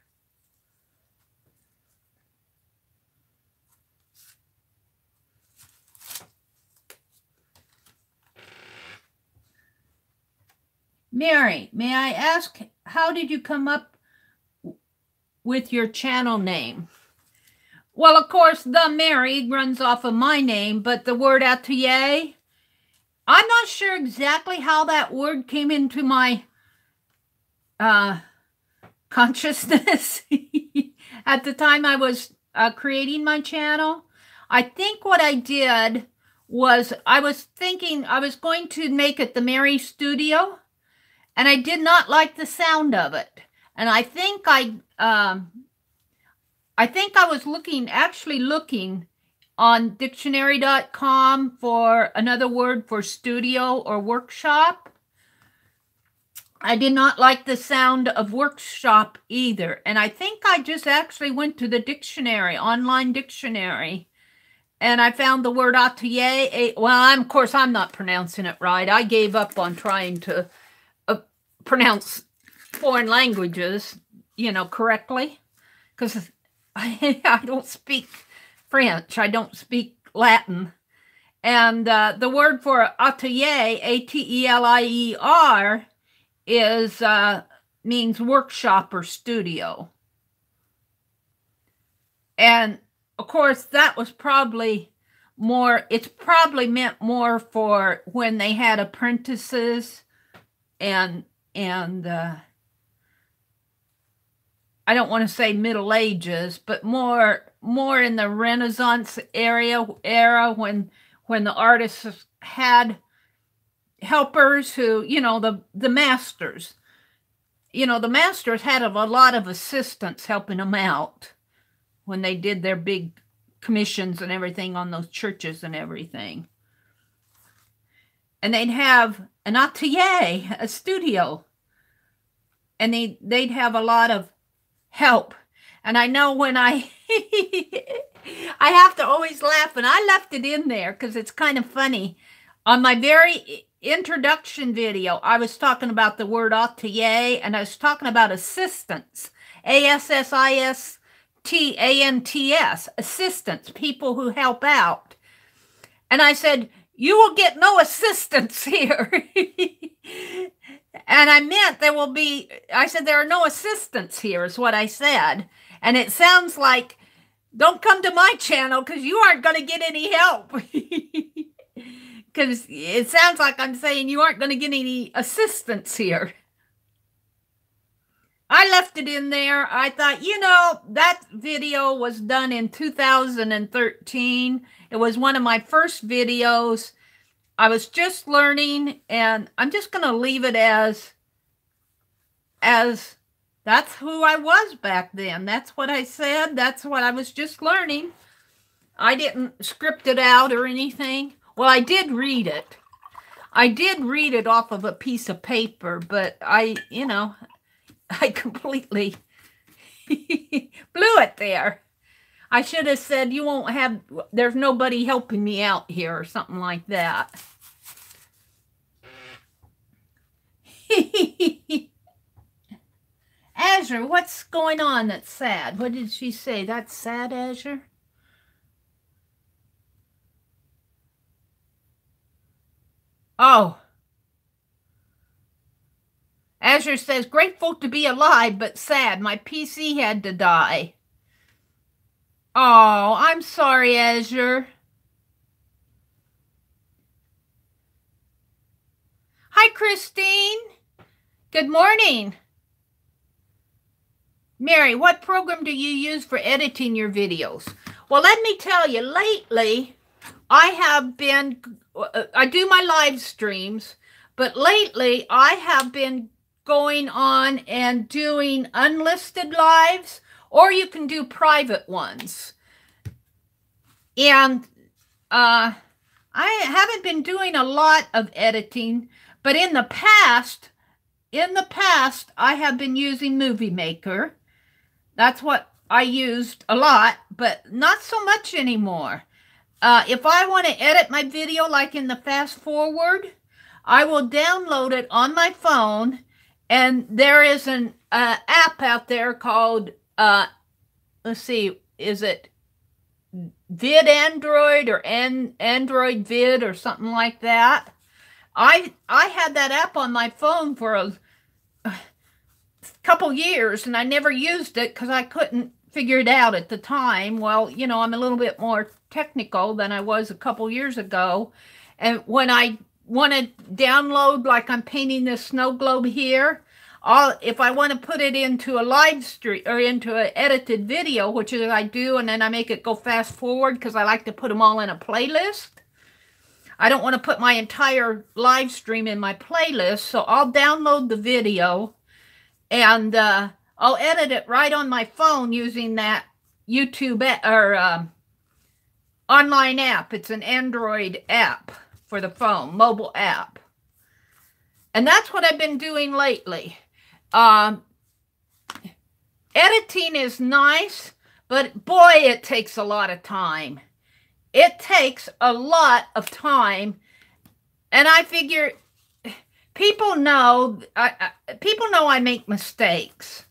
Mary, may I ask, how did you come up with your channel name? Well, of course, the Meri runs off of my name, but the word atelier, I'm not sure exactly how that word came into my consciousness at the time I was creating my channel. I think what I did was I was thinking I was going to make it the Meri Studio, and I did not like the sound of it. And I think I was actually looking on dictionary.com for another word for studio or workshop. I did not like the sound of workshop either. And I think I just actually went to the dictionary, online dictionary, and I found the word atelier. Well, of course, I'm not pronouncing it right. I gave up on trying to pronounce foreign languages, you know, correctly, because I don't speak French. I don't speak Latin. And the word for atelier, A-T-E-L-I-E-R, is means workshop or studio. And of course, that was probably more, it's probably meant more for when they had apprentices and I don't want to say Middle Ages, but more in the Renaissance era when the artists had helpers who, you know, the masters. You know, the masters had a lot of assistants helping them out. when they did their big commissions and everything on those churches and everything. And they'd have an atelier, a studio. And they'd have a lot of help. And I know when I have to always laugh, and I left it in there because it's kind of funny. On my very introduction video, I was talking about the word atelier, and I was talking about assistants. assistants, assistants, people who help out. And I said, you will get no assistance here. And I meant there will be, I said, there are no assistants here, is what I said. And it sounds like, don't come to my channel because you aren't going to get any help. Because it sounds like I'm saying you aren't going to get any assistance here. I left it in there. I thought, you know, that video was done in 2013. It was one of my first videos. I was just learning, and I'm just going to leave it as that's who I was back then. That's what I said. That's what I was just learning. I didn't script it out or anything. Well, I did read it. I did read it off of a piece of paper, but I completely blew it there. I should have said, there's nobody helping me out here or something like that. Azure, what's going on that's sad? What did she say? That's sad, Azure? Oh. Azure says, grateful to be alive, but sad. My PC had to die. Oh, I'm sorry, Azure. Hi, Christine. Good morning. Meri, what program do you use for editing your videos? Well, let me tell you, lately, I do my live streams, but lately I have been going on and doing unlisted lives, or you can do private ones. And I haven't been doing a lot of editing, but in the past, I have been using Movie Maker. That's what I used a lot, but not so much anymore. If I want to edit my video like in the fast forward, I will download it on my phone, and there is an app out there called, let's see, is it Vid Android or Android Vid or something like that? I had that app on my phone for a couple years, and I never used it because I couldn't figure it out at the time. Well, you know, I'm a little bit more technical than I was a couple years ago. And when I want to download, like I'm painting this snow globe here, if I want to put it into a live stream or into an edited video, which is I do, and then I make it go fast forward because I like to put them all in a playlist. I don't want to put my entire live stream in my playlist, so I'll download the video and I'll edit it right on my phone using that YouTube or online app. It's an Android app for the phone, mobile app. And that's what I've been doing lately. Editing is nice, but boy, it takes a lot of time. It takes a lot of time, and I figure people know I make mistakes,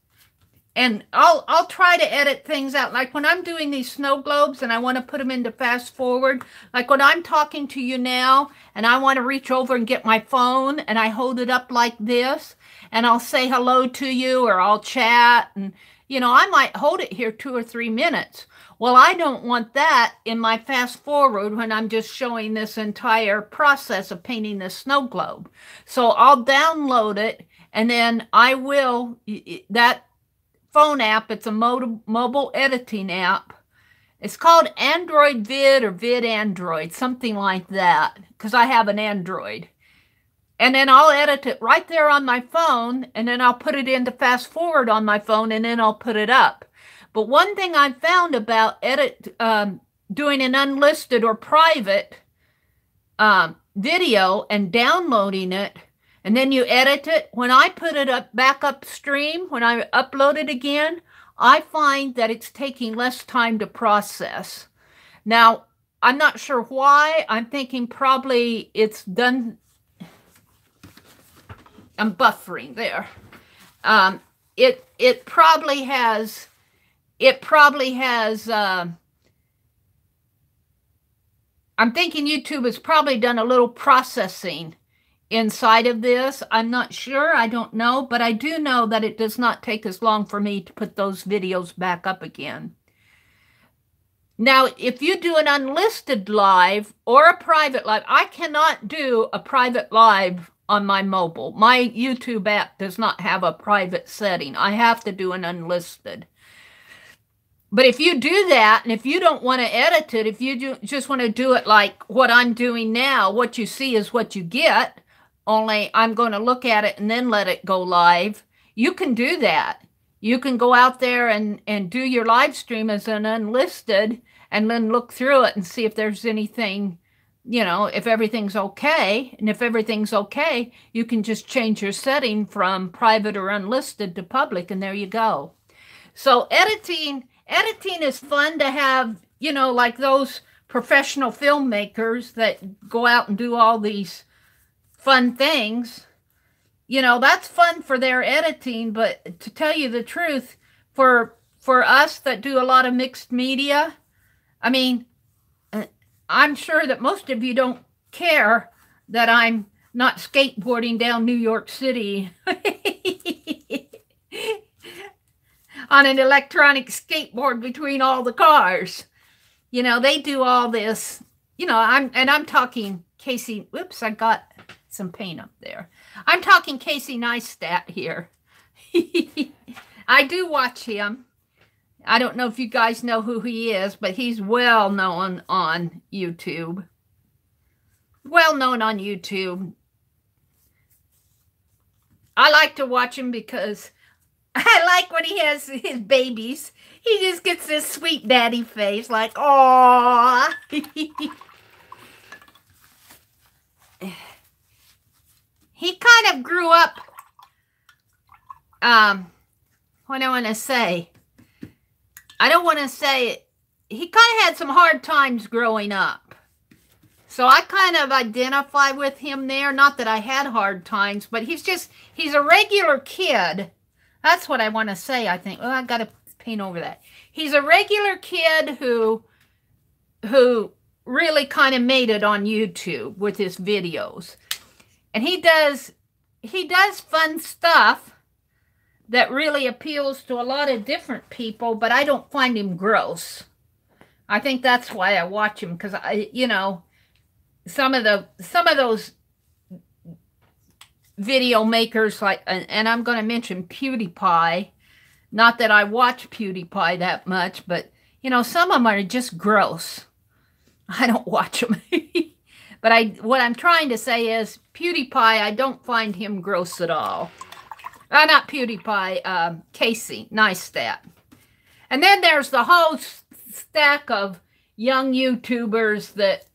and I'll try to edit things out. Like when I'm doing these snow globes and I want to put them into fast forward, like when I'm talking to you now and I want to reach over and get my phone and I hold it up like this and I'll say hello to you or I'll chat, and you know, I might hold it here 2 or 3 minutes. Well, I don't want that in my fast forward when I'm just showing this entire process of painting this snow globe. So I'll download it, and then I will, that phone app, it's a mobile editing app. It's called Android Vid or Vid Android, something like that, because I have an Android. And then I'll edit it right there on my phone, and then I'll put it into fast forward on my phone, and then I'll put it up. But one thing I found about doing an unlisted or private video and downloading it, and then you edit it, when I put it up back upstream, when I upload it again, I find that it's taking less time to process. Now, I'm not sure why. I'm thinking probably it's done. I'm buffering there. It probably has. I'm thinking YouTube has probably done a little processing inside of this. I'm not sure. I don't know. But I do know that it does not take as long for me to put those videos back up again. Now, if you do an unlisted live or a private live, I cannot do a private live on my mobile. My YouTube app does not have a private setting. I have to do an unlisted. But if you do that, and if you don't want to edit it, if you just want to do it like what I'm doing now, what you see is what you get, only I'm going to look at it and then let it go live, you can do that. You can go out there and do your live stream as an unlisted and then look through it and see if there's anything, you know, if everything's okay. And if everything's okay, you can just change your setting from private or unlisted to public, and there you go. So editing is fun to have, you know, like those professional filmmakers that go out and do all these fun things. You know, that's fun for their editing, but to tell you the truth, for us that do a lot of mixed media, I mean, I'm sure that most of you don't care that I'm not skateboarding down New York City on an electronic skateboard between all the cars. You know, they do all this, you know, I'm talking Casey, whoops, I got some paint up there. I'm talking Casey Neistat here. I do watch him. I don't know if you guys know who he is, but he's well known on YouTube. Well known on YouTube. I like to watch him because I like when he has his babies. He just gets this sweet daddy face, like, aww. He kind of grew up, what do I want to say? I don't want to say, he kind of had some hard times growing up. So I kind of identify with him there. Not that I had hard times, but he's a regular kid. That's what I want to say, I think. Well, I got to paint over that. He's a regular kid who really kind of made it on YouTube with his videos. And he does fun stuff that really appeals to a lot of different people, but I don't find him gross. I think that's why I watch him, because you know, some of those video makers, like, and I'm going to mention PewDiePie. Not that I watch PewDiePie that much, but you know, some of them are just gross. I don't watch them. But what I'm trying to say is PewDiePie, I don't find him gross at all. Not PewDiePie, Casey Neistat. And then there's the whole stack of young YouTubers that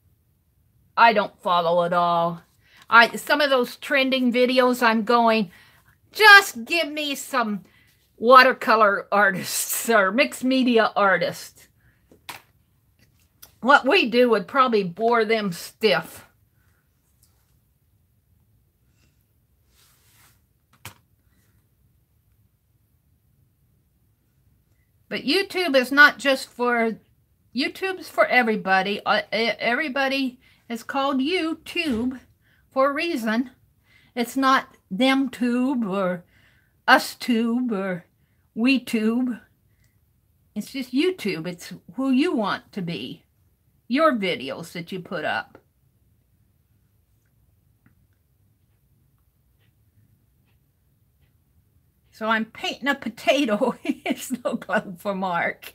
I don't follow at all. Some of those trending videos, I'm going, just give me some watercolor artists or mixed media artists. What we do would probably bore them stiff. But YouTube is not just for, YouTube's for everybody. Everybody is called YouTube for a reason. It's not them tube or us tube or we tube. It's just YouTube. It's who you want to be. Your videos that you put up. So I'm painting a potato. It's no glue for Mark.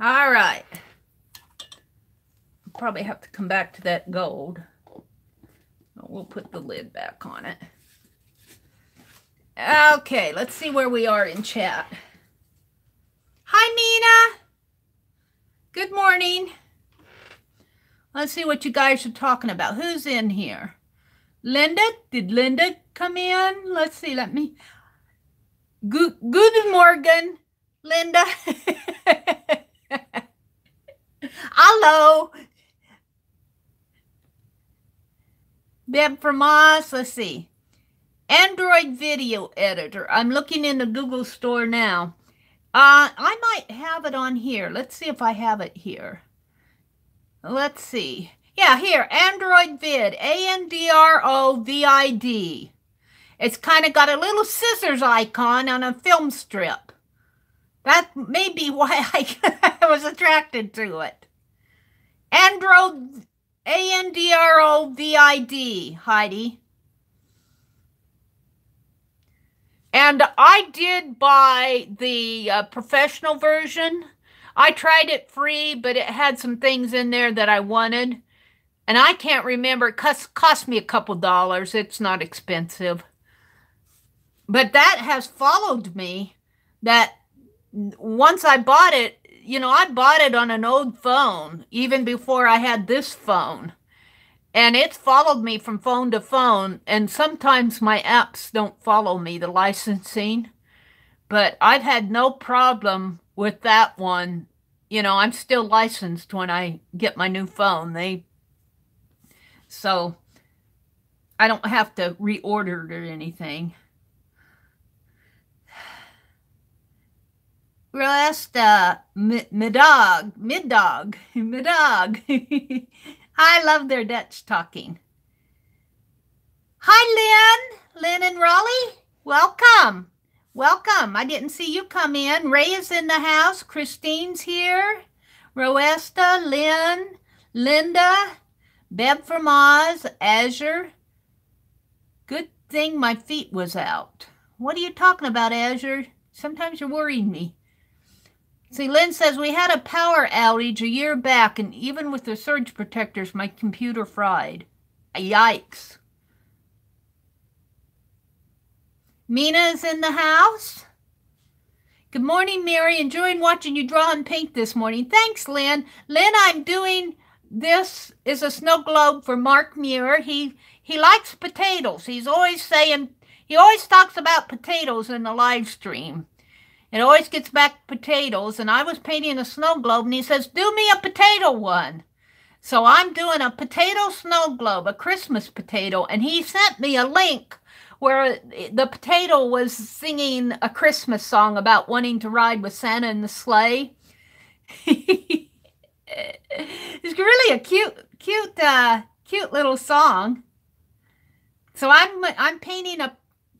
All right. Probably have to come back to that gold. We'll put the lid back on it. Okay, let's see where we are in chat. Hi, Mina. Good morning. Let's see what you guys are talking about. Who's in here? Linda? Did Linda come in? Let's see. Let me. Good morning, Linda. Hello. Deb from Oz. Let's see. Android video editor. I'm looking in the Google store now. I might have it on here. Let's see if I have it here. Let's see. Yeah, here. Android vid. ANDROVID. It's kind of got a little scissors icon on a film strip. That may be why I was attracted to it. ANDROVID, Heidi. And I did buy the professional version. I tried it free, but it had some things in there that I wanted. And I can't remember. It cost me a couple dollars. It's not expensive. But that has followed me. That once I bought it, you know, I bought it on an old phone, even before I had this phone. And it's followed me from phone to phone. And sometimes my apps don't follow me, the licensing. But I've had no problem with that one. You know, I'm still licensed when I get my new phone. So I don't have to reorder it or anything. Resta, Middag. I love their Dutch talking. Hi, Lynn and Raleigh. Welcome. Welcome. I didn't see you come in. Ray is in the house. Christine's here. Roesta, Lynn, Linda, Beb from Oz, Azure. Good thing my feet was out. What are you talking about, Azure? Sometimes you're worrying me. See, Lynn says, we had a power outage a year back, and even with the surge protectors, my computer fried. Yikes. Mina's in the house. Good morning, Meri. Enjoying watching you draw and paint this morning. Thanks, Lynn. Lynn, I'm doing, this is a snow globe for Mark Muir. He likes potatoes. He's always saying, he always talks about potatoes in the live stream. It always gets back potatoes, and I was painting a snow globe, and he says, do me a potato one. So I'm doing a potato snow globe, a Christmas potato, and he sent me a link where the potato was singing a Christmas song about wanting to ride with Santa in the sleigh. It's really a cute little song. So I'm painting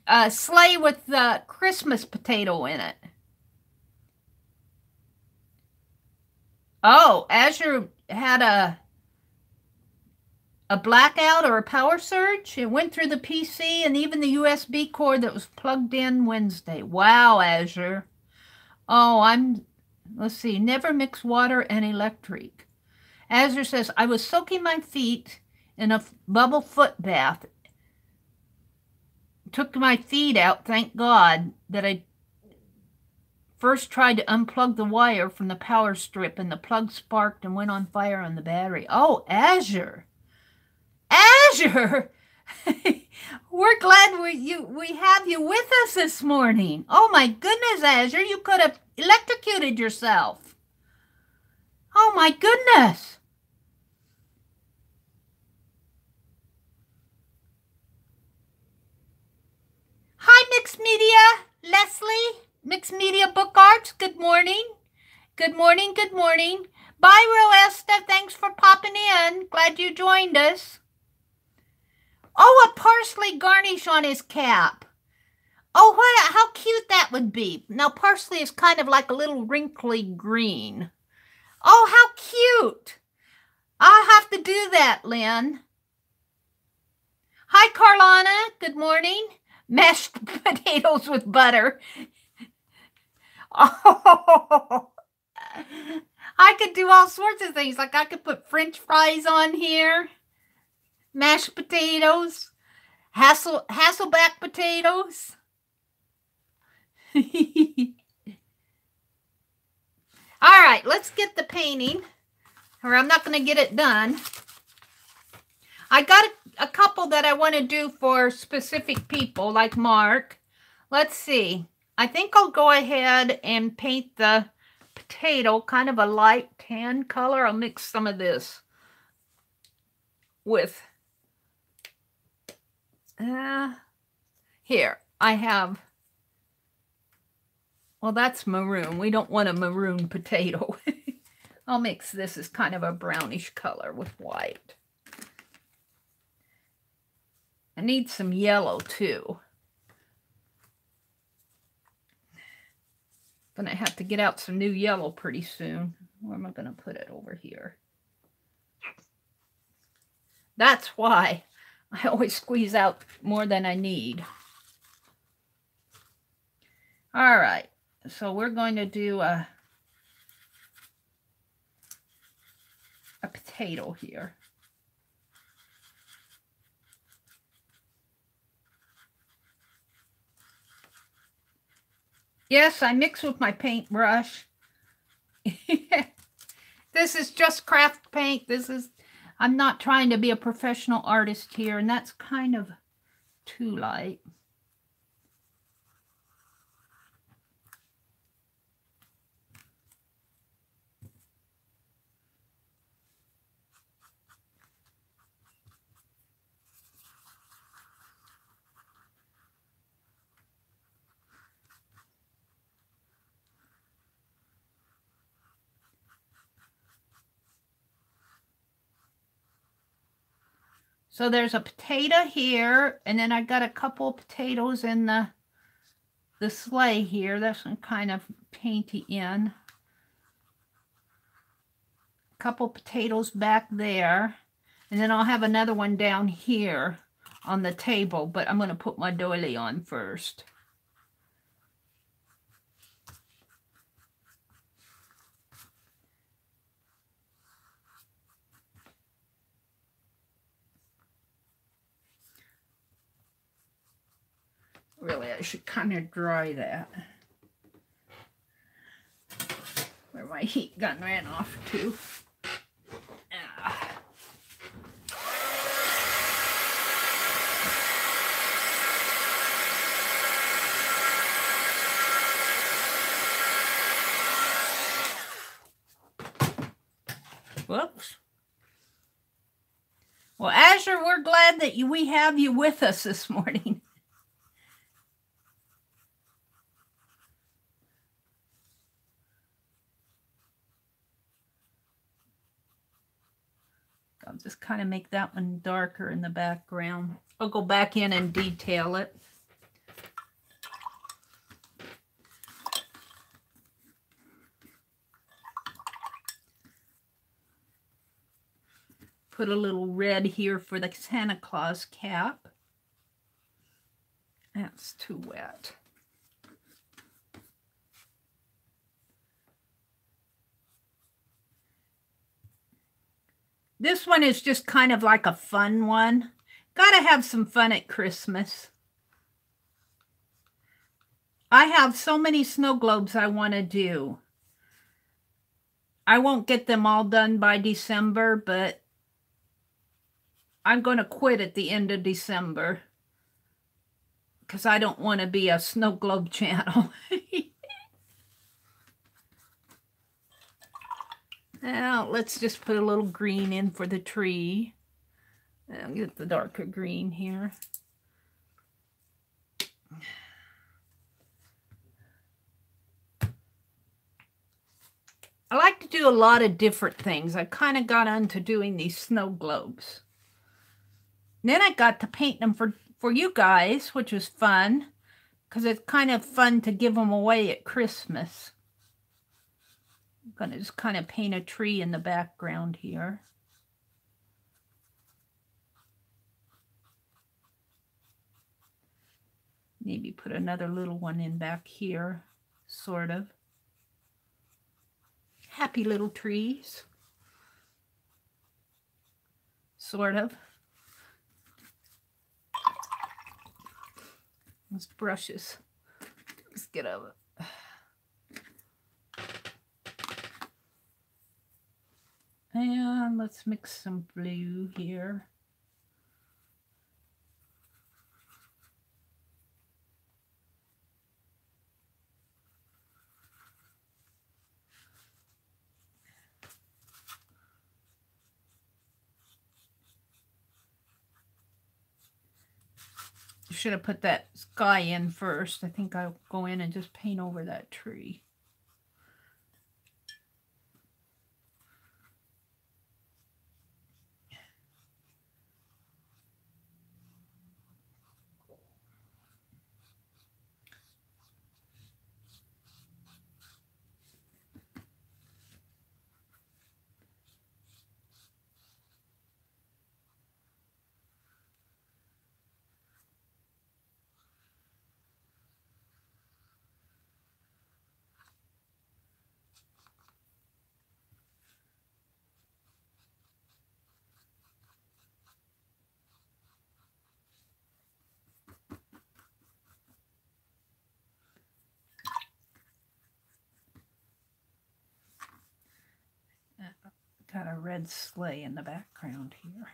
a sleigh with the Christmas potato in it. Oh, Azure had a blackout or a power surge. It went through the PC and even the USB cord that was plugged in Wednesday. Wow, Azure. Oh, let's see, never mix water and electric. Azure says, I was soaking my feet in a bubble foot bath. Took my feet out, thank God, that I first tried to unplug the wire from the power strip, and the plug sparked and went on fire on the battery. Oh, Azure. Azure! We're glad we have you with us this morning. Oh, my goodness, Azure. You could have electrocuted yourself. Oh, my goodness. Hi, Mixed Media. Leslie. Mixed Media Book Arts, good morning. Good morning, good morning. Bye, Roesta. Thanks for popping in. Glad you joined us. Oh, a parsley garnish on his cap. Oh, how cute that would be. Now, parsley is kind of like a little wrinkly green. Oh, how cute. I'll have to do that, Lynn. Hi, Carlana. Good morning. Mashed potatoes with butter. Oh, I could do all sorts of things. Like I could put French fries on here, mashed potatoes, Hasselback potatoes. All right, let's get the painting, or I'm not going to get it done. I got a couple that I want to do for specific people, like Mark. Let's see. I think I'll go ahead and paint the potato kind of a light tan color. I'll mix some of this with here I have, well, that's maroon. We don't want a maroon potato. I'll mix this as kind of a brownish color with white. I need some yellow too. Gonna have to get out some new yellow pretty soon. Where am I gonna put it? Over here. That's why I always squeeze out more than I need. All right, so we're going to do a potato here. Yes, I mix with my paintbrush. This is just craft paint. I'm not trying to be a professional artist here, and that's kind of too light. So there's a potato here, and then I got a couple potatoes in the sleigh here. That's kind of painty in. A couple potatoes back there, and then I'll have another one down here on the table, but I'm going to put my doily on first. Really, I should kind of dry that. Where my heat gun ran off to. Whoops. Well, Azure, we're glad that we have you with us this morning. I'll just kind of make that one darker in the background. I'll go back in and detail it. Put a little red here for the Santa Claus cap. That's too wet. This one is just kind of like a fun one. Gotta have some fun at Christmas. I have so many snow globes I want to do. I won't get them all done by December, but I'm going to quit at the end of December because I don't want to be a snow globe channel. Now, let's just put a little green in for the tree. I'll get the darker green here. I like to do a lot of different things. I kind of got into doing these snow globes. And then I got to paint them for you guys, which was fun, because it's kind of fun to give them away at Christmas. I'm going to just kind of paint a tree in the background here. Maybe put another little one in back here, sort of. happy little trees. Sort of. Those brushes. Let's get over. And let's mix some blue here. Should have put that sky in first. I think I'll go in and just paint over that tree. Got a red sleigh in the background here.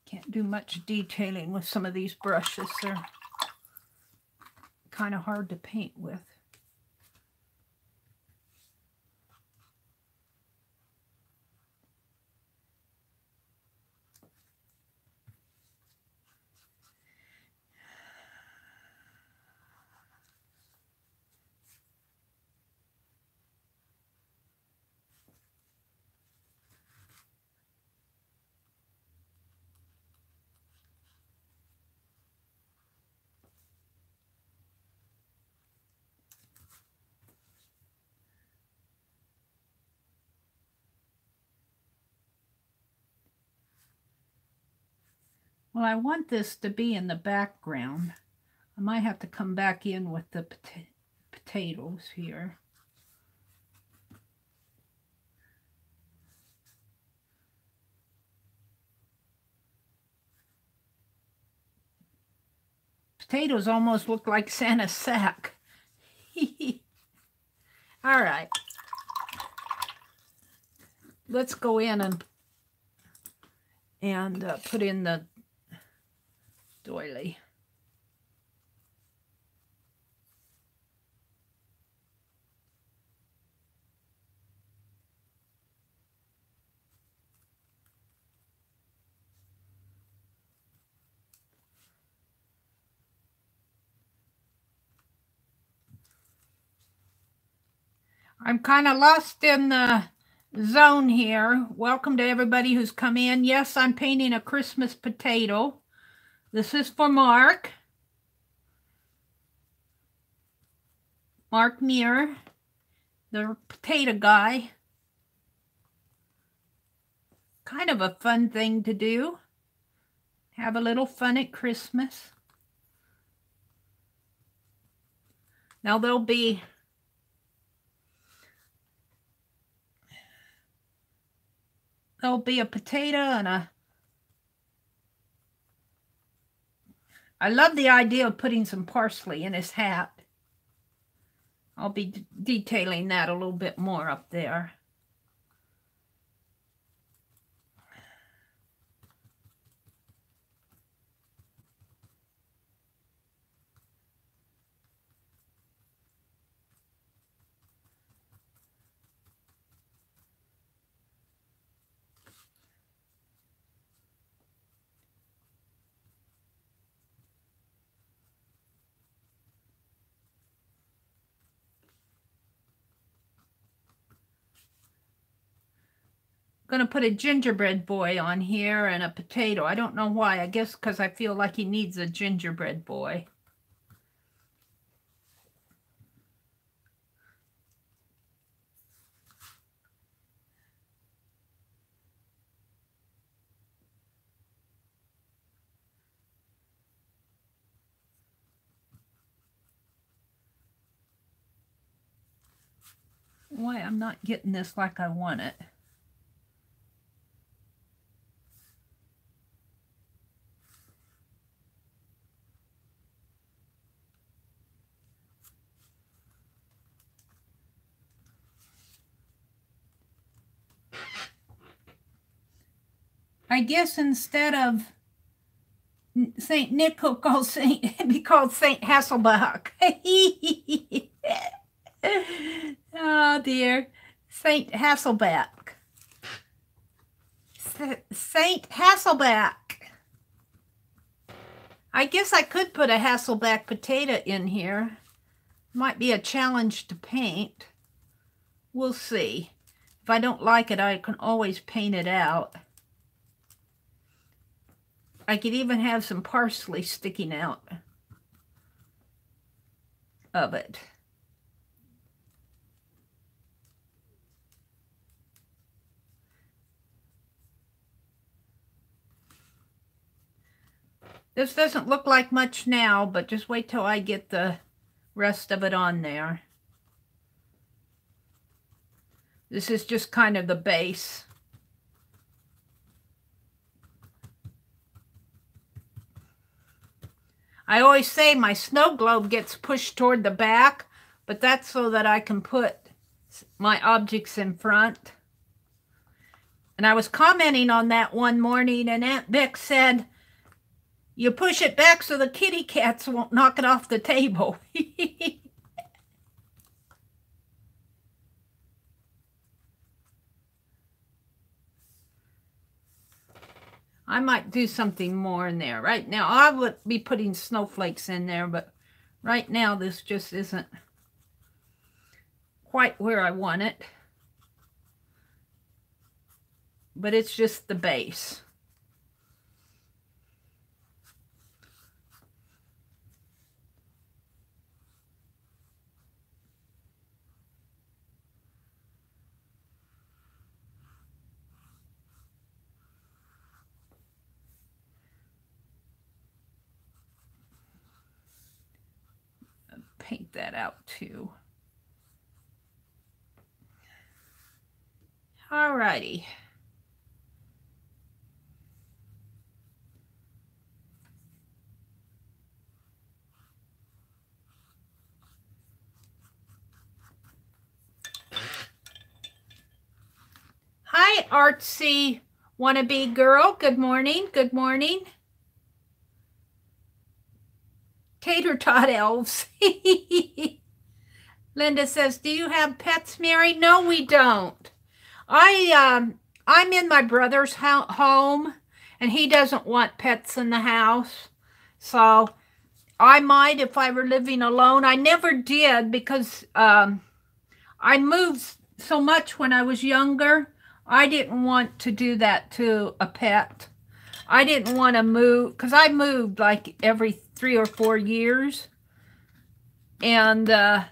Can't do much detailing with some of these brushes. They're kind of hard to paint with. Well, I want this to be in the background. I might have to come back in with the potatoes here. Potatoes almost look like Santa's sack. All right. Let's go in and put in the doily. I'm kind of lost in the zone here. Welcome to everybody who's come in. Yes, I'm painting a Christmas potato. This is for Mark. Mark Muir, the potato guy. Kind of a fun thing to do. Have a little fun at Christmas. Now there'll be a potato and a... I love the idea of putting some parsley in his hat. I'll be detailing that a little bit more up there. Going to put a gingerbread boy on here and a potato. I don't know why. I guess because I feel like he needs a gingerbread boy. why I'm not getting this like I want it. I guess instead of St. Nick, it'd be called St. Hasselbeck. Oh dear. St. Hasselbeck. St. Hasselbeck. I guess I could put a Hasselbeck potato in here. Might be a challenge to paint. We'll see. If I don't like it, I can always paint it out. I could even have some parsley sticking out of it. This doesn't look like much now, but just wait till I get the rest of it on there. This is just kind of the base. I always say my snow globe gets pushed toward the back, but that's so that I can put my objects in front. And I was commenting on that one morning, and Aunt Vic said, you push it back so the kitty cats won't knock it off the table. I might do something more in there. Right now, I would be putting snowflakes in there, but right now this just isn't quite where I want it. But it's just the base. Paint that out too. Alrighty. Hi, artsy wannabe girl. Good morning. Good morning. Tater tot elves. Linda says, do you have pets, Meri? No, we don't. I'm in my brother's home, and he doesn't want pets in the house. So I might if I were living alone. I never did because I moved so much when I was younger. I didn't want to do that to a pet. I didn't want to move, because I moved like every 3 or 4 years. And I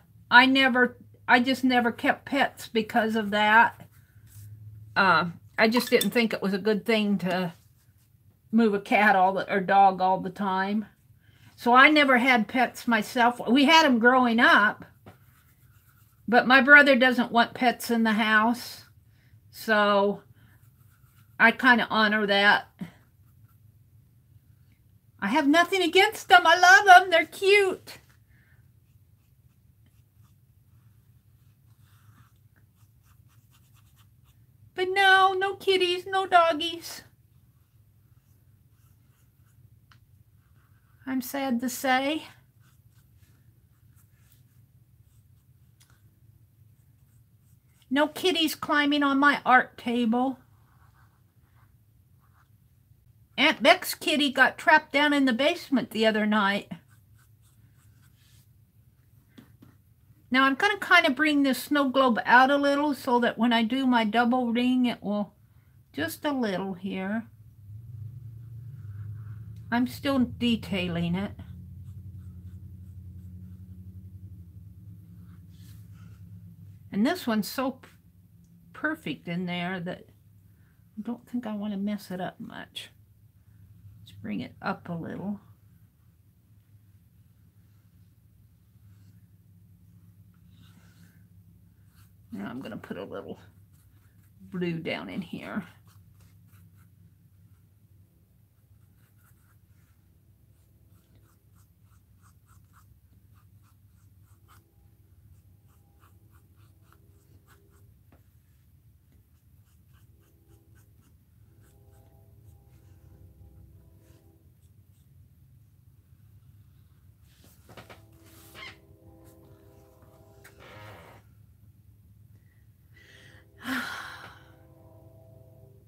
just never kept pets because of that. I just didn't think it was a good thing to move a cat or dog all the time. So I never had pets myself. We had them growing up. But my brother doesn't want pets in the house. So I kind of honor that. I have nothing against them. I love them. They're cute. But no kitties, no doggies. I'm sad to say. No kitties climbing on my art table. Aunt Beck's kitty got trapped down in the basement the other night. Now I'm going to kind of bring this snow globe out a little so that when I do my double ring, it will just a little here. I'm still detailing it. And this one's so perfect in there that I don't think I want to mess it up much. Let's bring it up a little. Now I'm going to put a little blue down in here.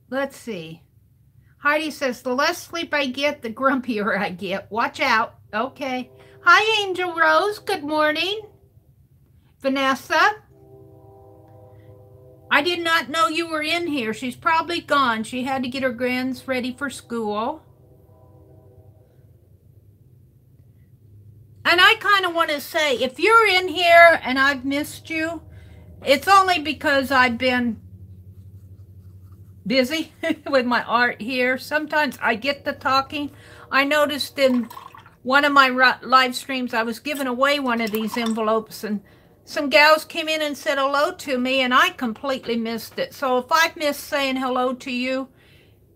Let's see. Heidi says, the less sleep I get, the grumpier I get. Watch out. Okay. Hi, Angel Rose. Good morning. Vanessa. I did not know you were in here. She's probably gone. She had to get her grands ready for school. And I kind of want to say, if you're in here and I've missed you, it's only because I've been busy with my art here. Sometimes I get to talking. I noticed in one of my live streams, I was giving away one of these envelopes and some gals came in and said hello to me and I completely missed it. So if I've missed saying hello to you,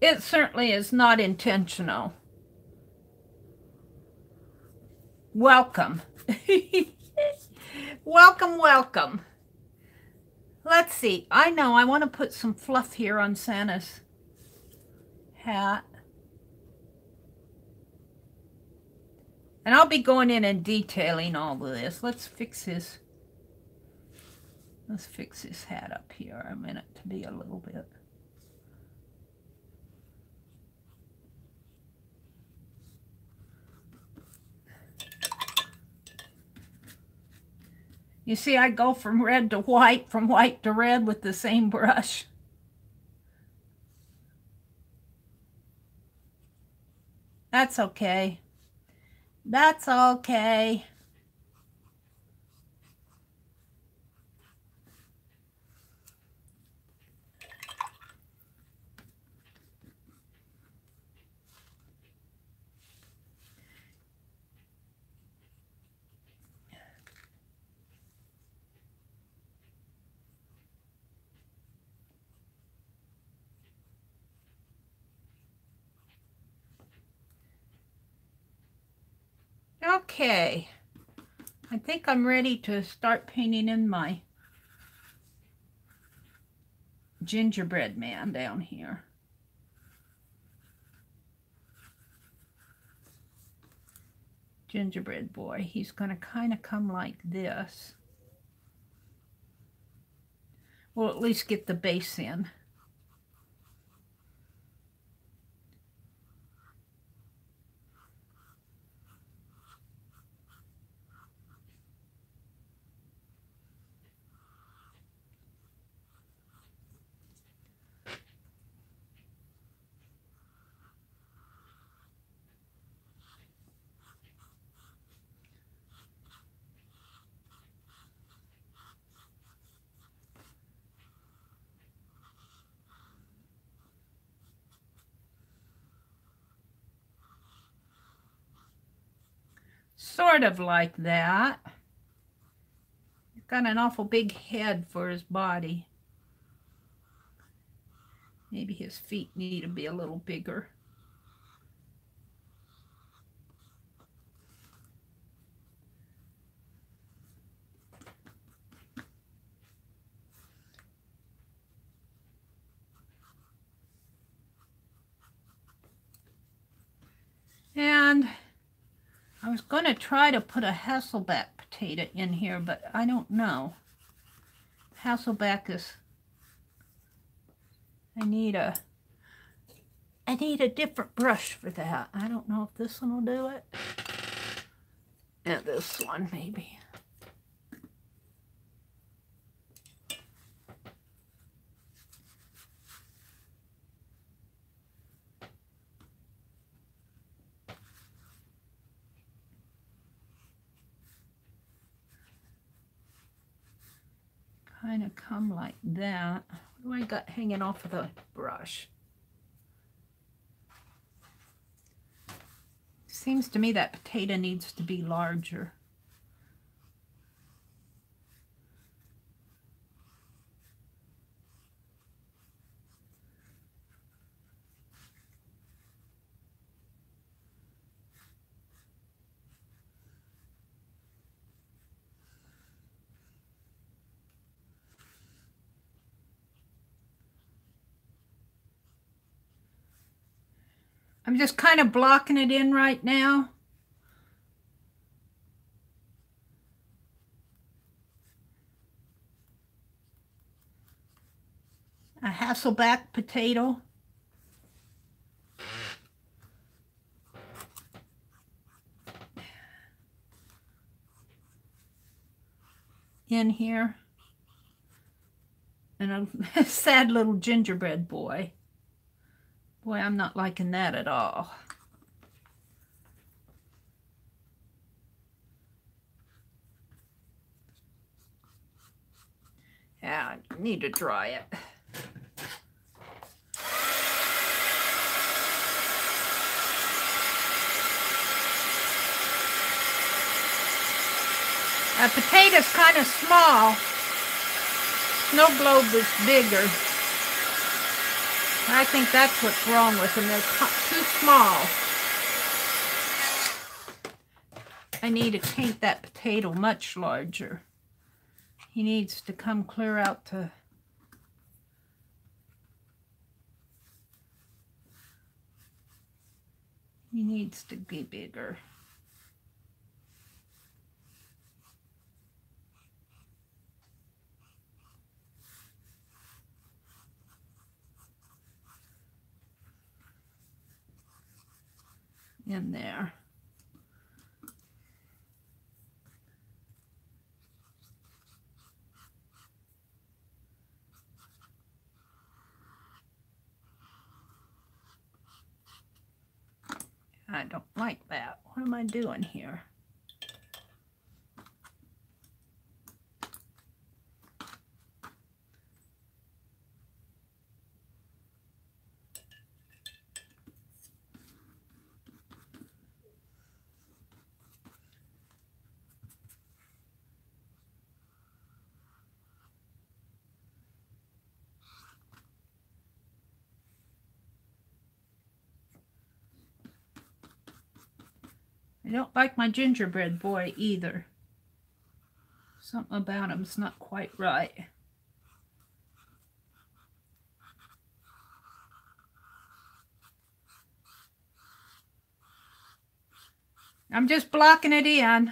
it certainly is not intentional. Welcome. Welcome, welcome. Let's see. I know I want to put some fluff here on Santa's hat. And I'll be going in and detailing all of this. Let's fix his hat up here. I meant it to be a little bit. You see, I go from red to white, from white to red with the same brush. That's okay. That's okay. Okay, I think I'm ready to start painting in my gingerbread man down here. Gingerbread boy, he's going to kind of come like this. We'll at least get the base in. Sort of like that. He's got an awful big head for his body. Maybe his feet need to be a little bigger. And I was going to try to put a Hasselback potato in here, but I don't know. Hasselback is... I need a different brush for that. I don't know if this one will do it. And this one maybe. Kind of come like that. What do I got hanging off of the brush? Seems to me that potato needs to be larger. I'm just kind of blocking it in right now. A Hasselback potato. In here. And a sad little gingerbread boy. Boy, I'm not liking that at all. Yeah, I need to dry it. A potato's kind of small. Snow globe is bigger. I think that's what's wrong with them. They're too small. I need to paint that potato much larger. He needs to come clear out to... He needs to be bigger. In there. I don't like that. What am I doing here? I don't like my gingerbread boy either. Something about him's not quite right. I'm just blocking it in.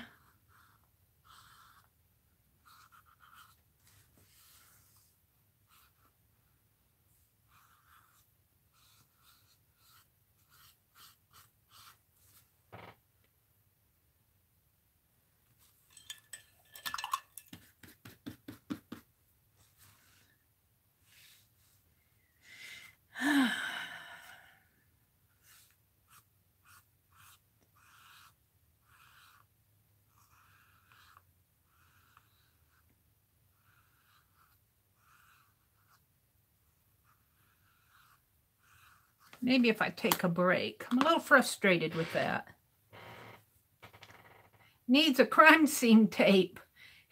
Maybe if I take a break. I'm a little frustrated with that. Needs a crime scene tape.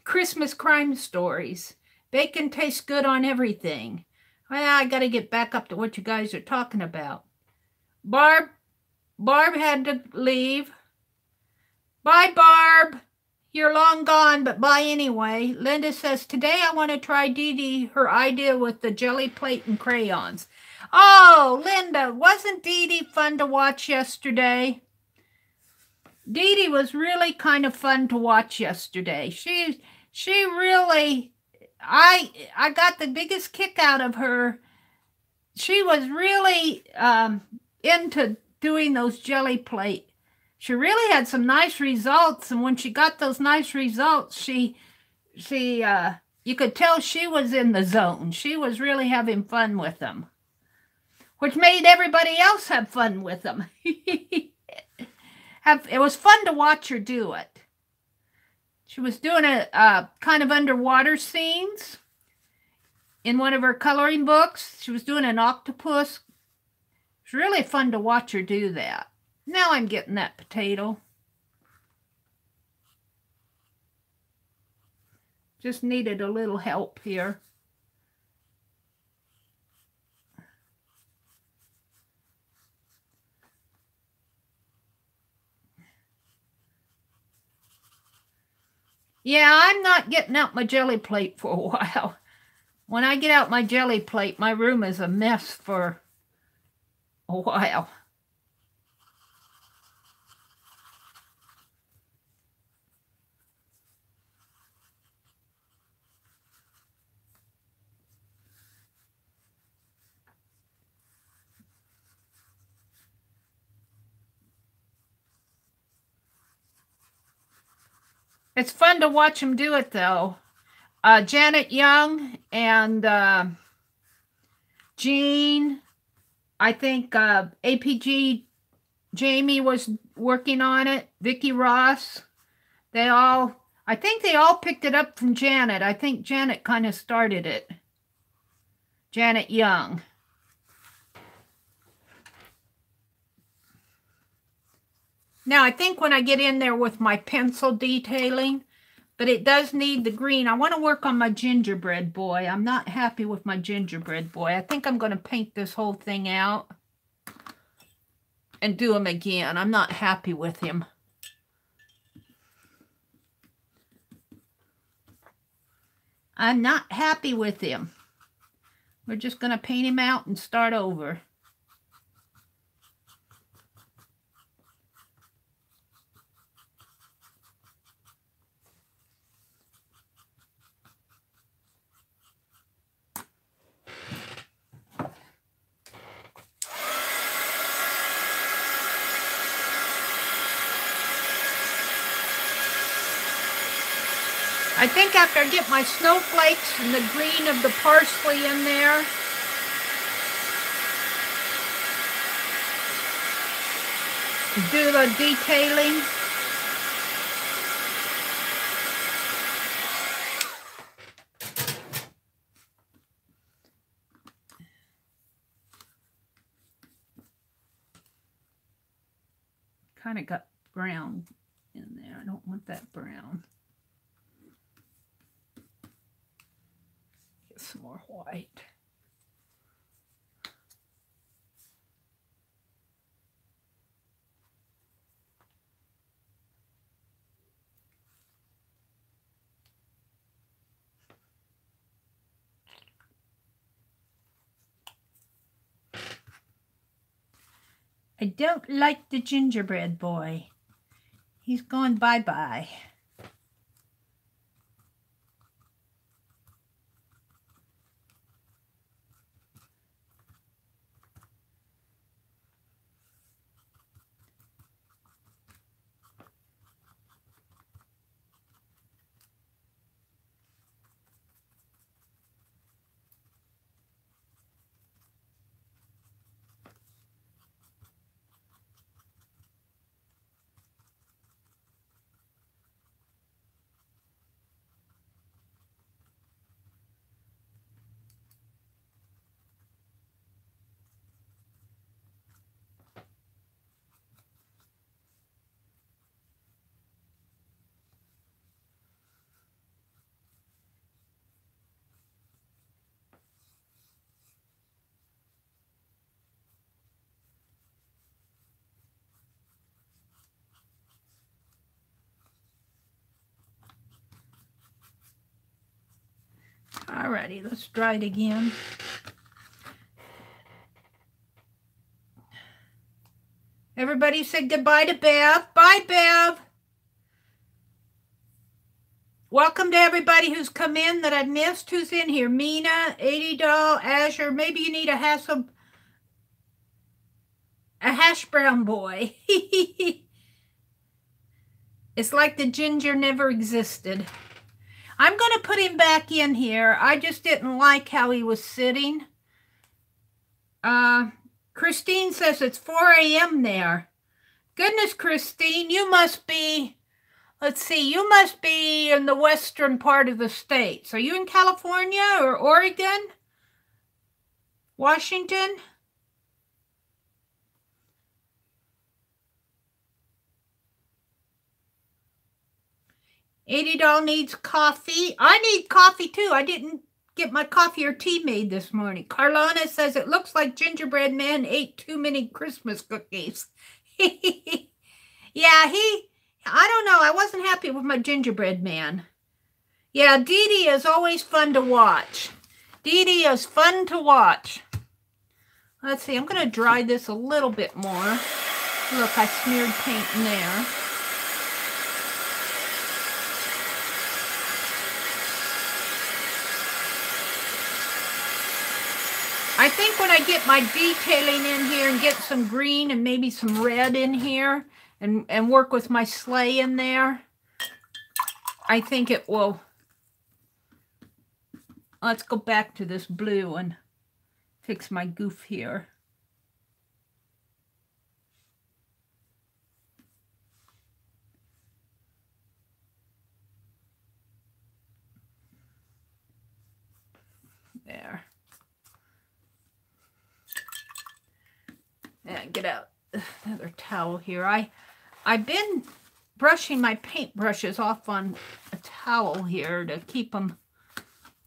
Christmas crime stories. Bacon tastes good on everything. Well, I got to get back up to what you guys are talking about. Barb had to leave. Bye, Barb. You're long gone, but bye anyway. Linda says, today I want to try Dee Dee, her idea with the jelly plate and crayons. Oh, Linda, wasn't Dee Dee fun to watch yesterday? Dee Dee was really kind of fun to watch yesterday. She really, I got the biggest kick out of her. She was really into doing those jelly plate. She really had some nice results, and when she got those nice results, you could tell she was in the zone. She was really having fun with them, which made everybody else have fun with them. It was fun to watch her do it. She was doing a kind of underwater scenes in one of her coloring books. She was doing an octopus. It's really fun to watch her do that. Now I'm getting that potato. Just needed a little help here. Yeah, I'm not getting out my jelly plate for a while. When I get out my jelly plate, my room is a mess for a while. It's fun to watch them do it, though. Janet Young and Jean, I think APG Jamie was working on it. Vicki Ross, I think they all picked it up from Janet. I think Janet kind of started it. Janet Young. Now, I think when I get in there with my pencil detailing, but it does need the green. I want to work on my gingerbread boy. I'm not happy with my gingerbread boy. I think I'm going to paint this whole thing out and do him again. I'm not happy with him. I'm not happy with him. We're just going to paint him out and start over. I think after I get my snowflakes and the green of the parsley in there, do the detailing. Kind of got brown in there. I don't want that brown. Some more white. I don't like the gingerbread boy. He's going bye-bye. Alrighty, let's dry it again. Everybody said goodbye to Bev. Bye, Bev. Welcome to everybody who's come in that I've missed. Who's in here? Mina, 80 Doll, Azure. Maybe you need a hash brown boy. It's like the ginger never existed. I'm going to put him back in here. I just didn't like how he was sitting. Christine says it's 4 a.m. there. Goodness, Christine, you must be, let's see, you must be in the western part of the states. Are you in California or Oregon? Washington? $80 needs coffee. I need coffee too. I didn't get my coffee or tea made this morning. Carlana says it looks like Gingerbread Man ate too many Christmas cookies. Yeah, I don't know. I wasn't happy with my Gingerbread Man. Yeah, Dee Dee is always fun to watch. Dee Dee is fun to watch. Let's see. I'm going to dry this a little bit more. Look, I smeared paint in there. I think when I get my detailing in here and get some green and maybe some red in here and work with my sleigh in there, I think it will. Let's go back to this blue and fix my goof here. There. And get out another towel here. I've been brushing my paintbrushes off on a towel here to keep them,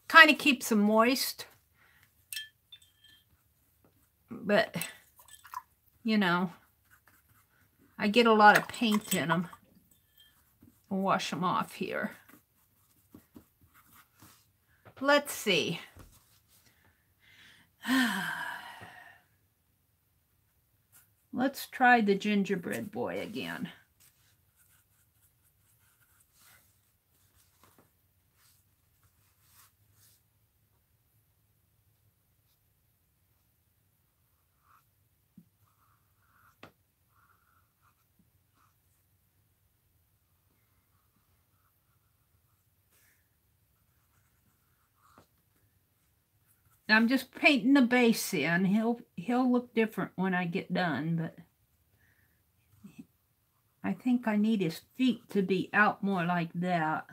kind of keeps them moist. But, you know, I get a lot of paint in them. I'll wash them off here. Let's see. Let's try the gingerbread boy again. I'm just painting the base in. He'll look different when I get done, but I think I need his feet to be out more like that.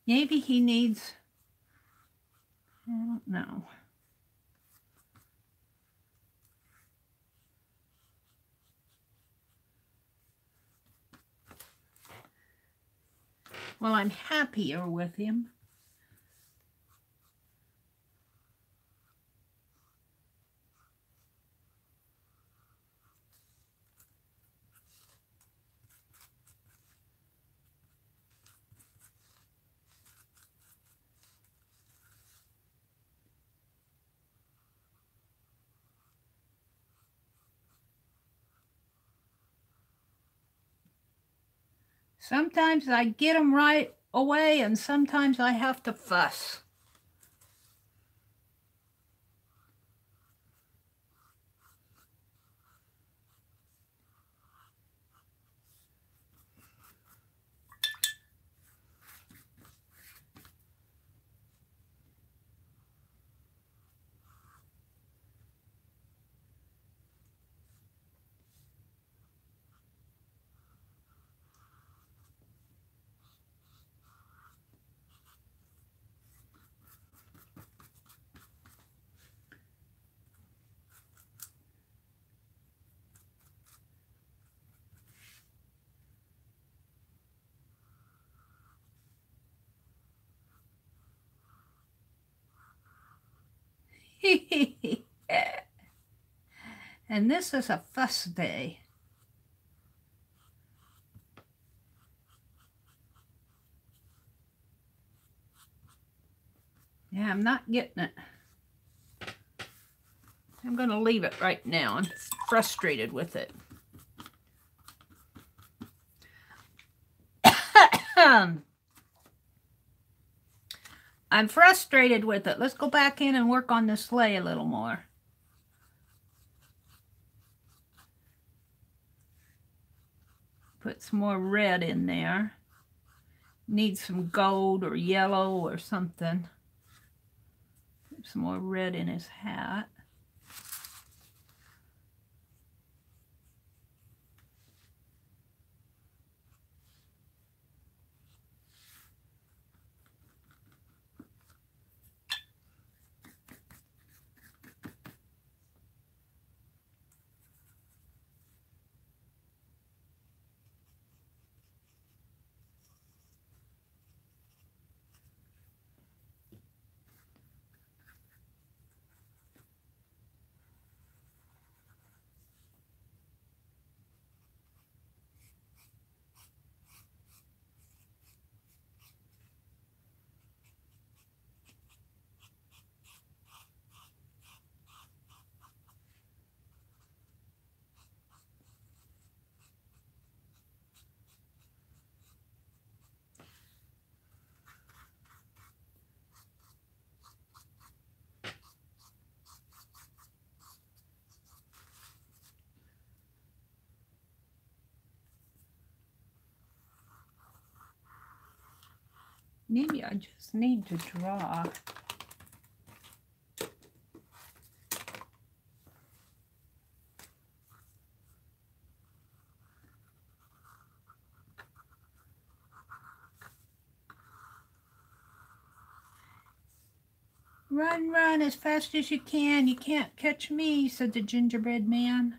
Maybe he needs, I don't know. Well, I'm happier with him. Sometimes I get them right away, and sometimes I have to fuss. And this is a fuss day. Yeah, I'm not getting it. I'm going to leave it right now. I'm frustrated with it. I'm frustrated with it. Let's go back in and work on the sleigh a little more. Put some more red in there. Need some gold or yellow or something. Put some more red in his hat. Maybe I just need to draw. Run, run as fast as you can. You can't catch me, said the gingerbread man.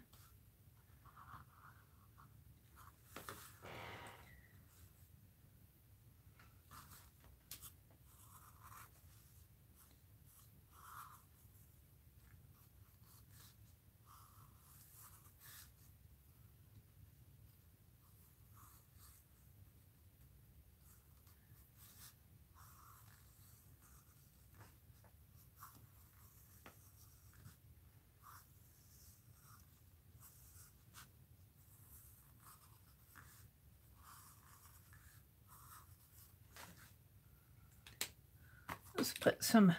Let's put some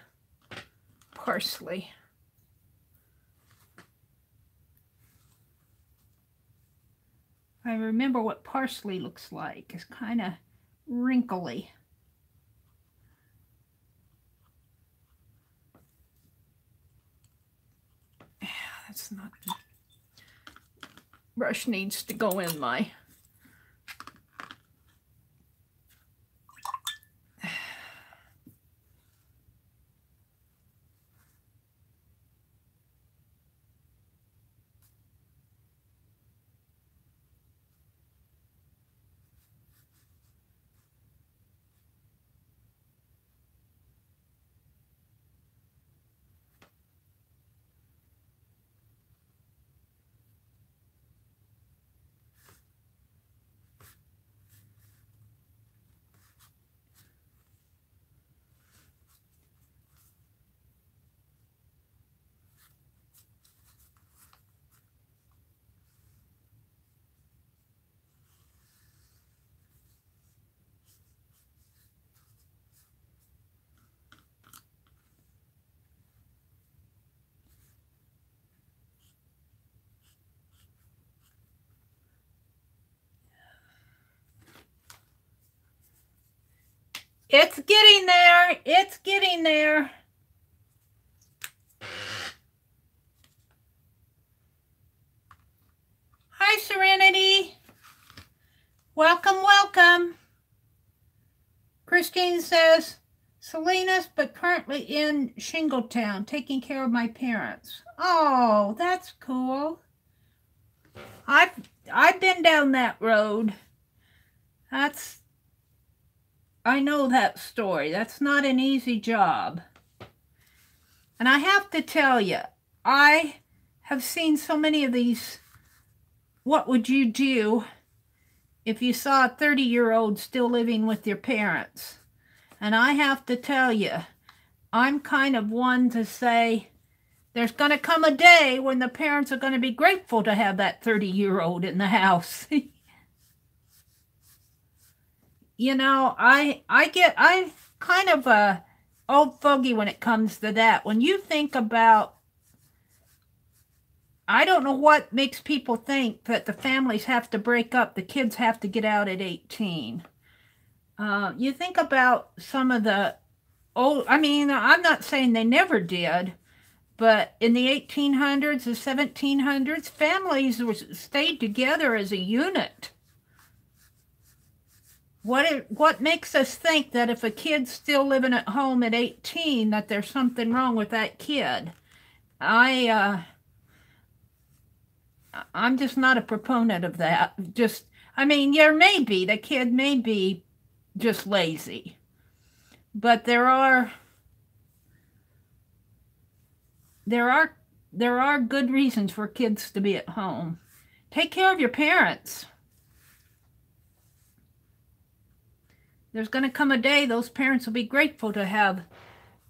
parsley. I remember what parsley looks like. It's kind of wrinkly. That's not good. Brush needs to go in my It's getting there. It's getting there. Hi, Serenity. Welcome, welcome. Christine says, Salinas, but currently in Shingletown, taking care of my parents. Oh, that's cool. I've been down that road. I know that story. That's not an easy job. And I have to tell you, I have seen so many of these, what would you do if you saw a 30-year-old still living with your parents? And I have to tell you, I'm kind of one to say, there's going to come a day when the parents are going to be grateful to have that 30-year-old in the house. You know, I'm kind of a old fogey when it comes to that. When you think about, I don't know what makes people think that the families have to break up, the kids have to get out at 18. You think about some of the old, I mean, I'm not saying they never did, but in the 1800s, the 1700s, families stayed together as a unit. What makes us think that if a kid's still living at home at 18, that there's something wrong with that kid? I'm just not a proponent of that. I mean, there may be, the kid may be just lazy, but there are good reasons for kids to be at home. Take care of your parents. There's going to come a day those parents will be grateful to have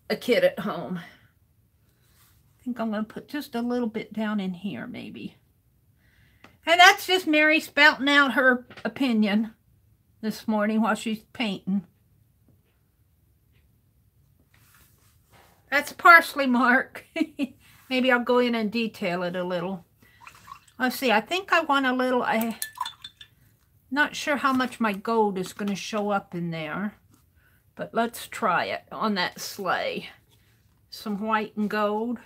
a kid at home. I think I'm going to put just a little bit down in here, maybe. And that's just Meri spouting out her opinion this morning while she's painting. That's parsley, Mark. Maybe I'll go in and detail it a little. Let's see, I think I want a little... Not sure how much my gold is going to show up in there. But let's try it on that sleigh. Some white and gold.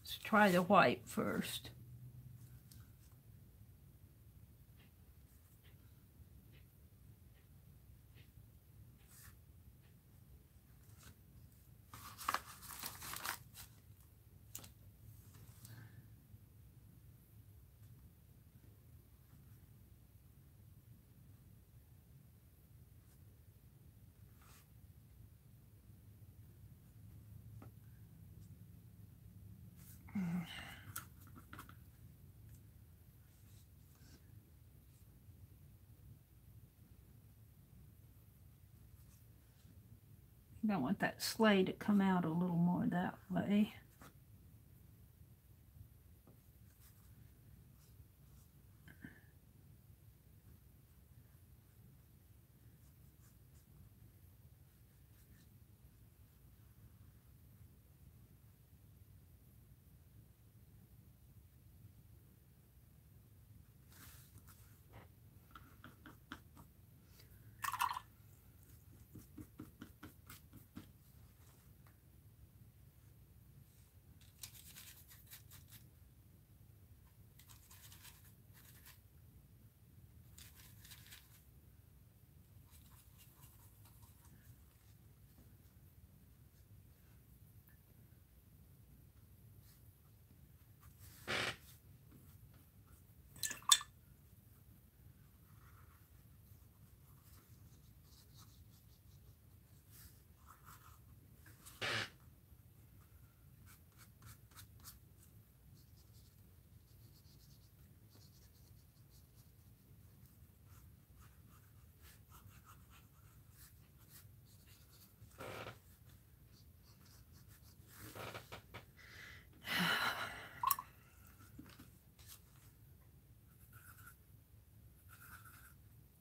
Let's try the white first. I want that sleigh to come out a little more that way.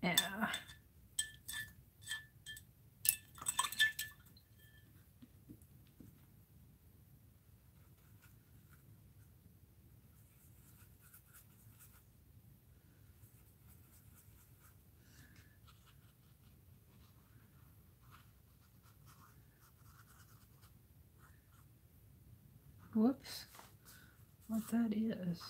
Yeah. Whoops. What that is.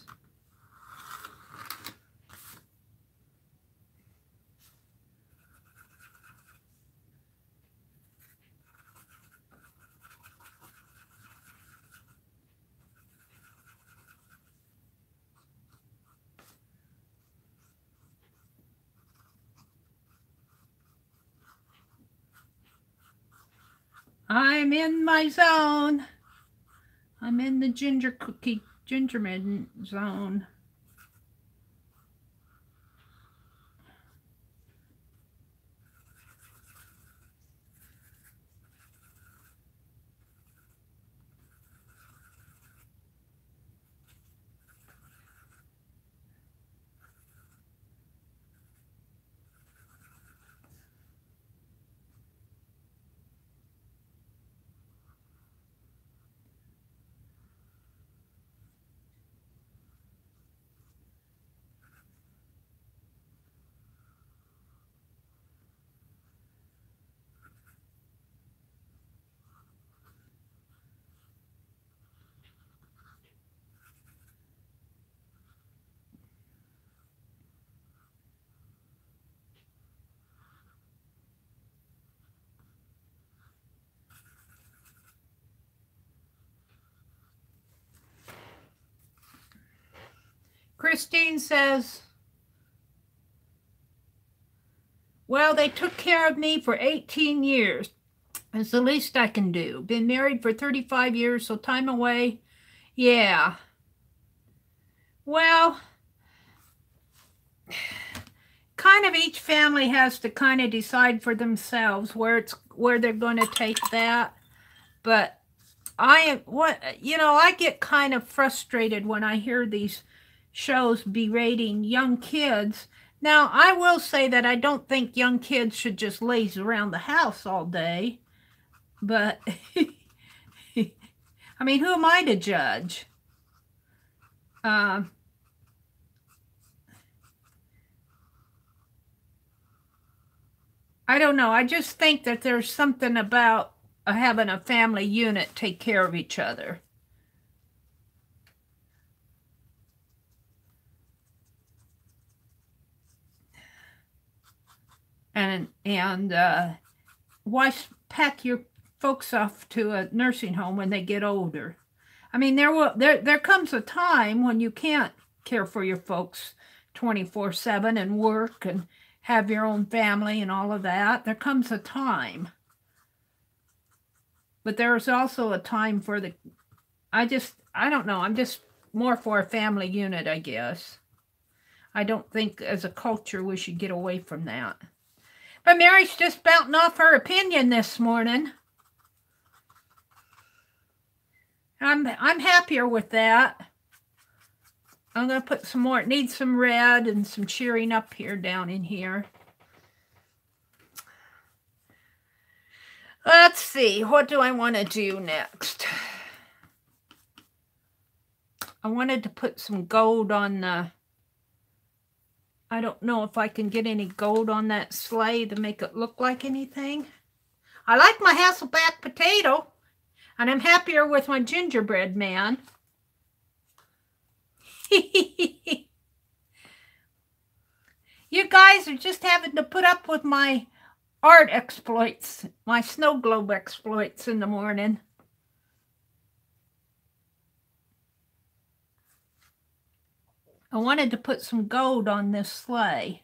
I'm in my zone. I'm in the gingerman zone. Christine says, well, they took care of me for 18 years. It's the least I can do. Been married for 35 years, so time away. Yeah. Well, kind of each family has to kind of decide for themselves where they're going to take that. But I get kind of frustrated when I hear these shows berating young kids. Now, I will say that I don't think young kids should just laze around the house all day. But, I mean, who am I to judge? I don't know. I just think that there's something about having a family unit take care of each other. And why pack your folks off to a nursing home when they get older? I mean, there comes a time when you can't care for your folks 24/7 and work and have your own family and all of that. There comes a time. But there's also a time for the, I don't know. I'm just more for a family unit, I guess. I don't think as a culture we should get away from that. But Mary's just spouting off her opinion this morning. I'm happier with that. I'm going to put some more. It needs some red and some cheering up here down in here. Let's see. What do I want to do next? I wanted to put some gold on the... I don't know if I can get any gold on that sleigh to make it look like anything. I like my Hasselback potato, and I'm happier with my gingerbread man. You guys are just having to put up with my art exploits, my snow globe exploits in the morning. I wanted to put some gold on this sleigh.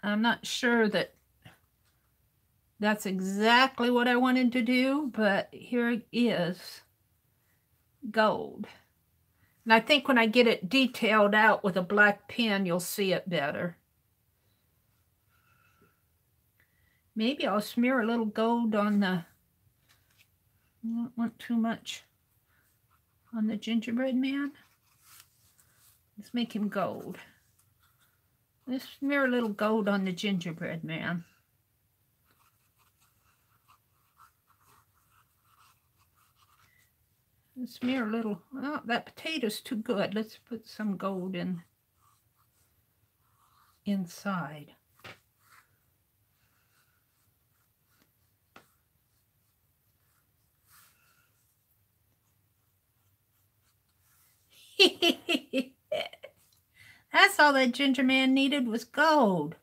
I'm not sure that that's exactly what I wanted to do, but here it is, gold. And I think when I get it detailed out with a black pen, you'll see it better. Maybe I'll smear a little gold on the, I don't want too much on the gingerbread man. Let's make him gold. Let's smear a little gold on the gingerbread man. Let's smear a little. Oh, that potato's too good. Let's put some gold in inside. That's all that ginger man needed was gold.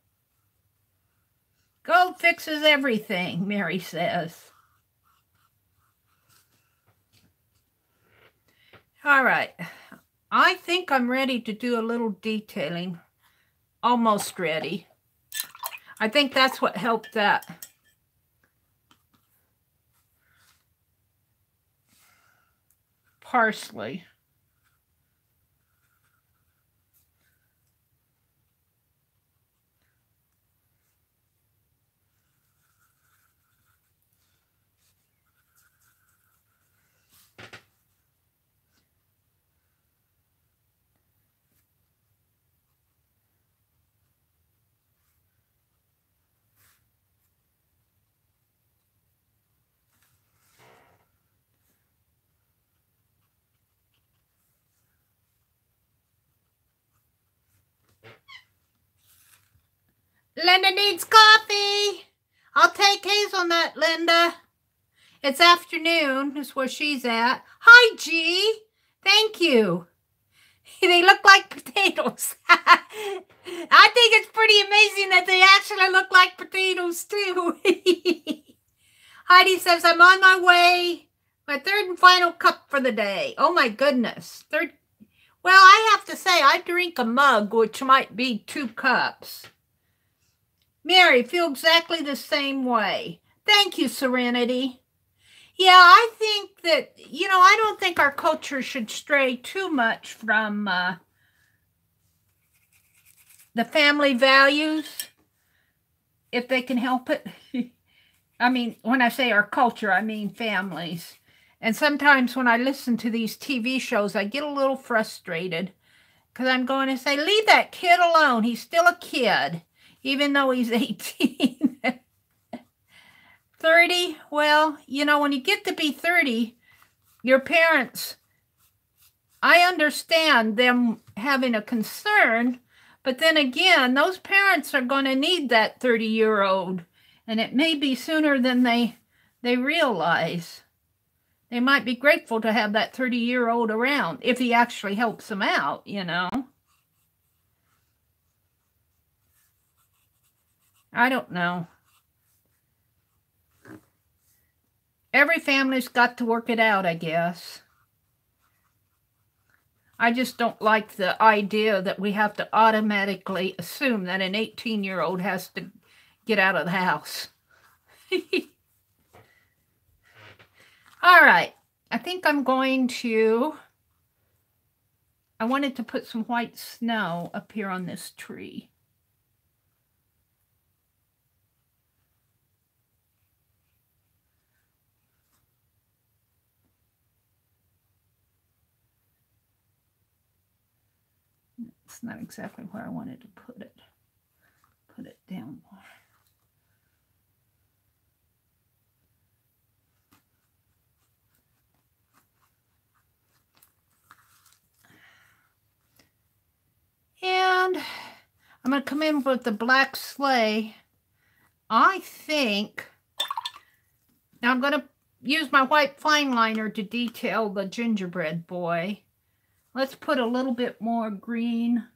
Gold fixes everything, Mary says. All right. I think I'm ready to do a little detailing. Almost ready. I think that's what helped that. Parsley. Linda needs coffee. I'll take hazelnut, Linda. It's afternoon. That's where she's at. Hi, G. Thank you. They look like potatoes. I think it's pretty amazing that they actually look like potatoes, too. Heidi says, I'm on my way. My third and final cup for the day. Oh, my goodness. Well, I have to say, I drink a mug, which might be 2 cups. Mary, feel exactly the same way. Thank you, Serenity. Yeah, I think that, you know, I don't think our culture should stray too much from the family values, if they can help it. I mean, when I say our culture, I mean families. And sometimes when I listen to these TV shows, I get a little frustrated because I'm going to say, leave that kid alone. He's still a kid, even though he's 18. 30, well, you know, when you get to be 30, your parents, I understand them having a concern, But then again, those parents are going to need that 30-year-old, and it may be sooner than they realize. They might be grateful to have that 30-year-old around if he actually helps them out, you know. I don't know. Every family's got to work it out, I guess. I just don't like the idea that we have to automatically assume that an 18-year-old has to get out of the house. All right. I think I'm going to... I wanted to put some white snow up here on this tree. It's not exactly where I wanted to put it. Put it down more. And I'm going to come in with the black sleigh. I think, now I'm going to use my white fine liner to detail the gingerbread boy. Let's put a little bit more green,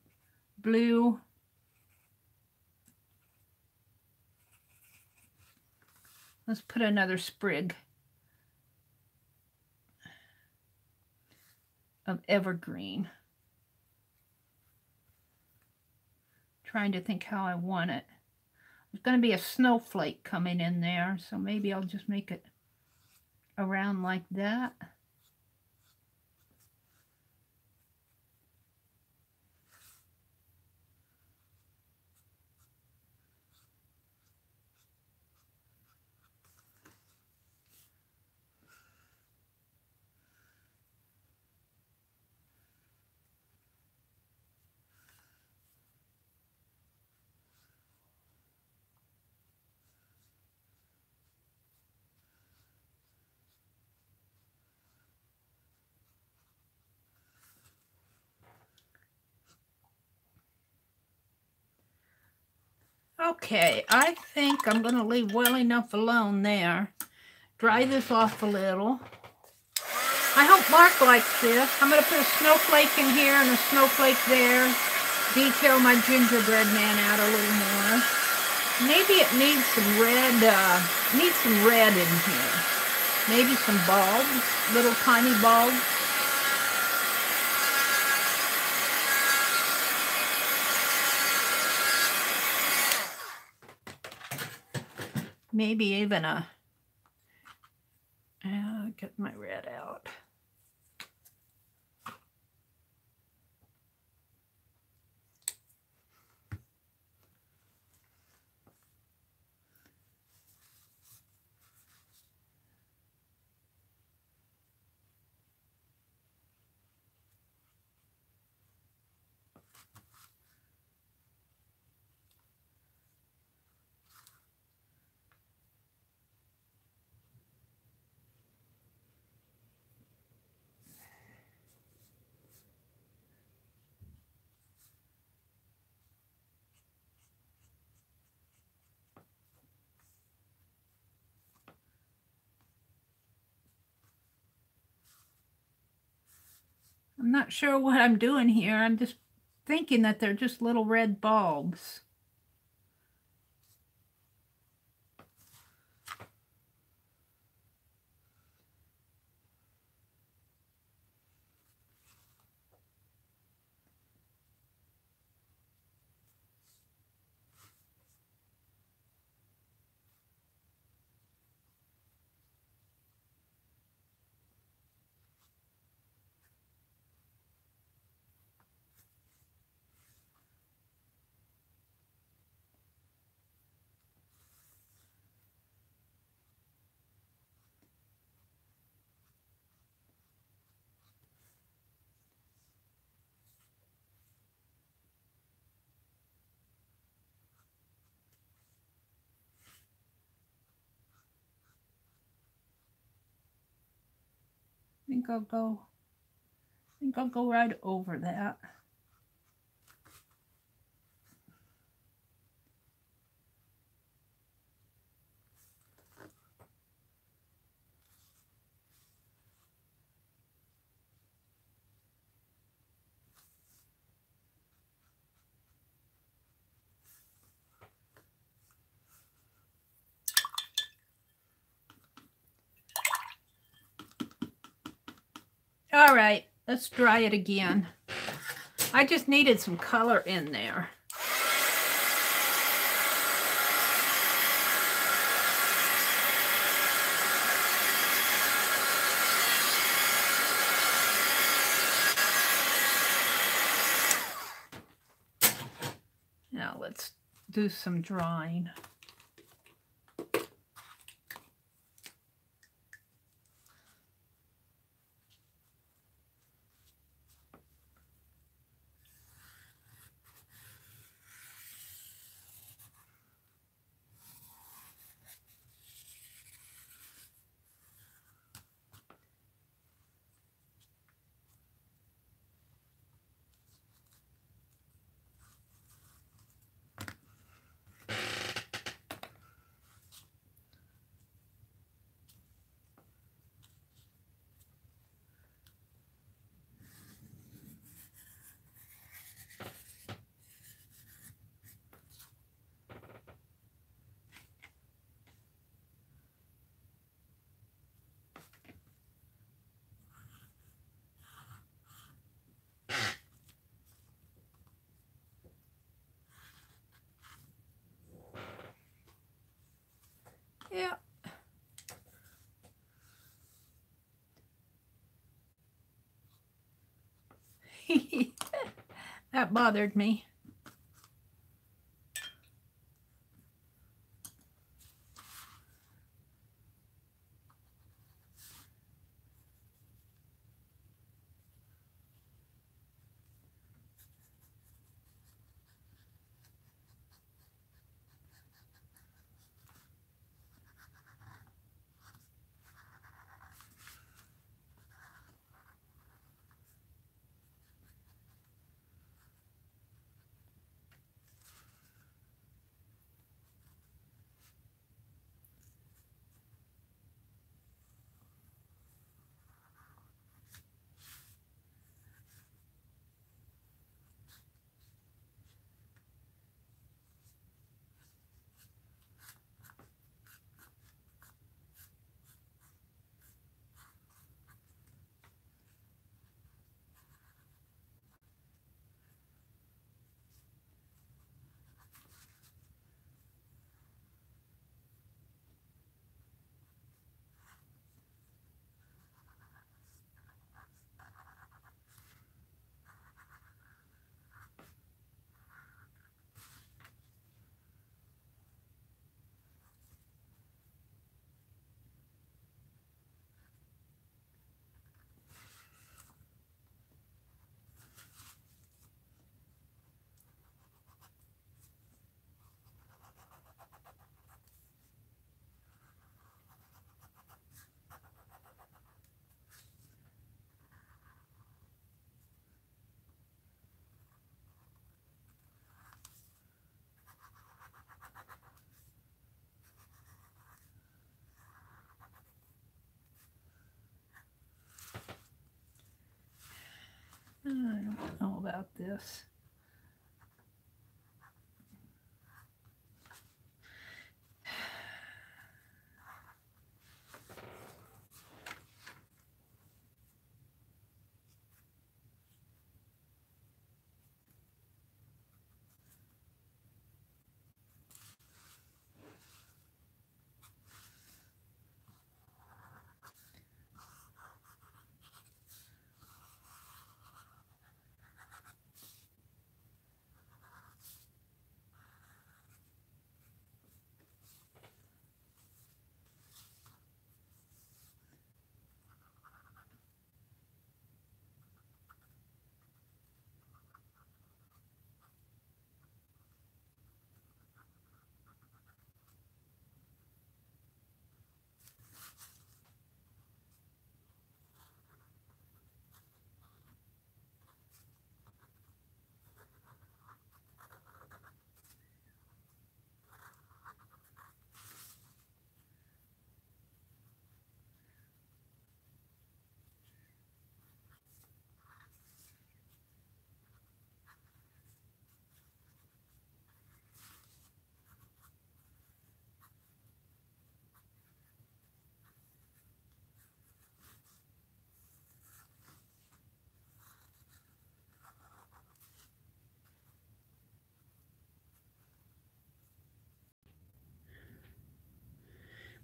blue. Let's put another sprig of evergreen. Trying to think how I want it. There's going to be a snowflake coming in there, so maybe I'll just make it around like that. Okay, I think I'm going to leave well enough alone there. Dry this off a little. I hope Mark likes this. I'm going to put a snowflake in here and a snowflake there. Detail my gingerbread man out a little more. Maybe it needs some red, in here. Maybe some bulbs, little tiny bulbs. Maybe even a, get my red out. I'm not sure what I'm doing here. I'm just thinking that they're just little red bulbs. I think I'll go right over that. All right, let's dry it again. I just needed some color in there. Now let's do some drying. Yeah. That bothered me. I don't know about this.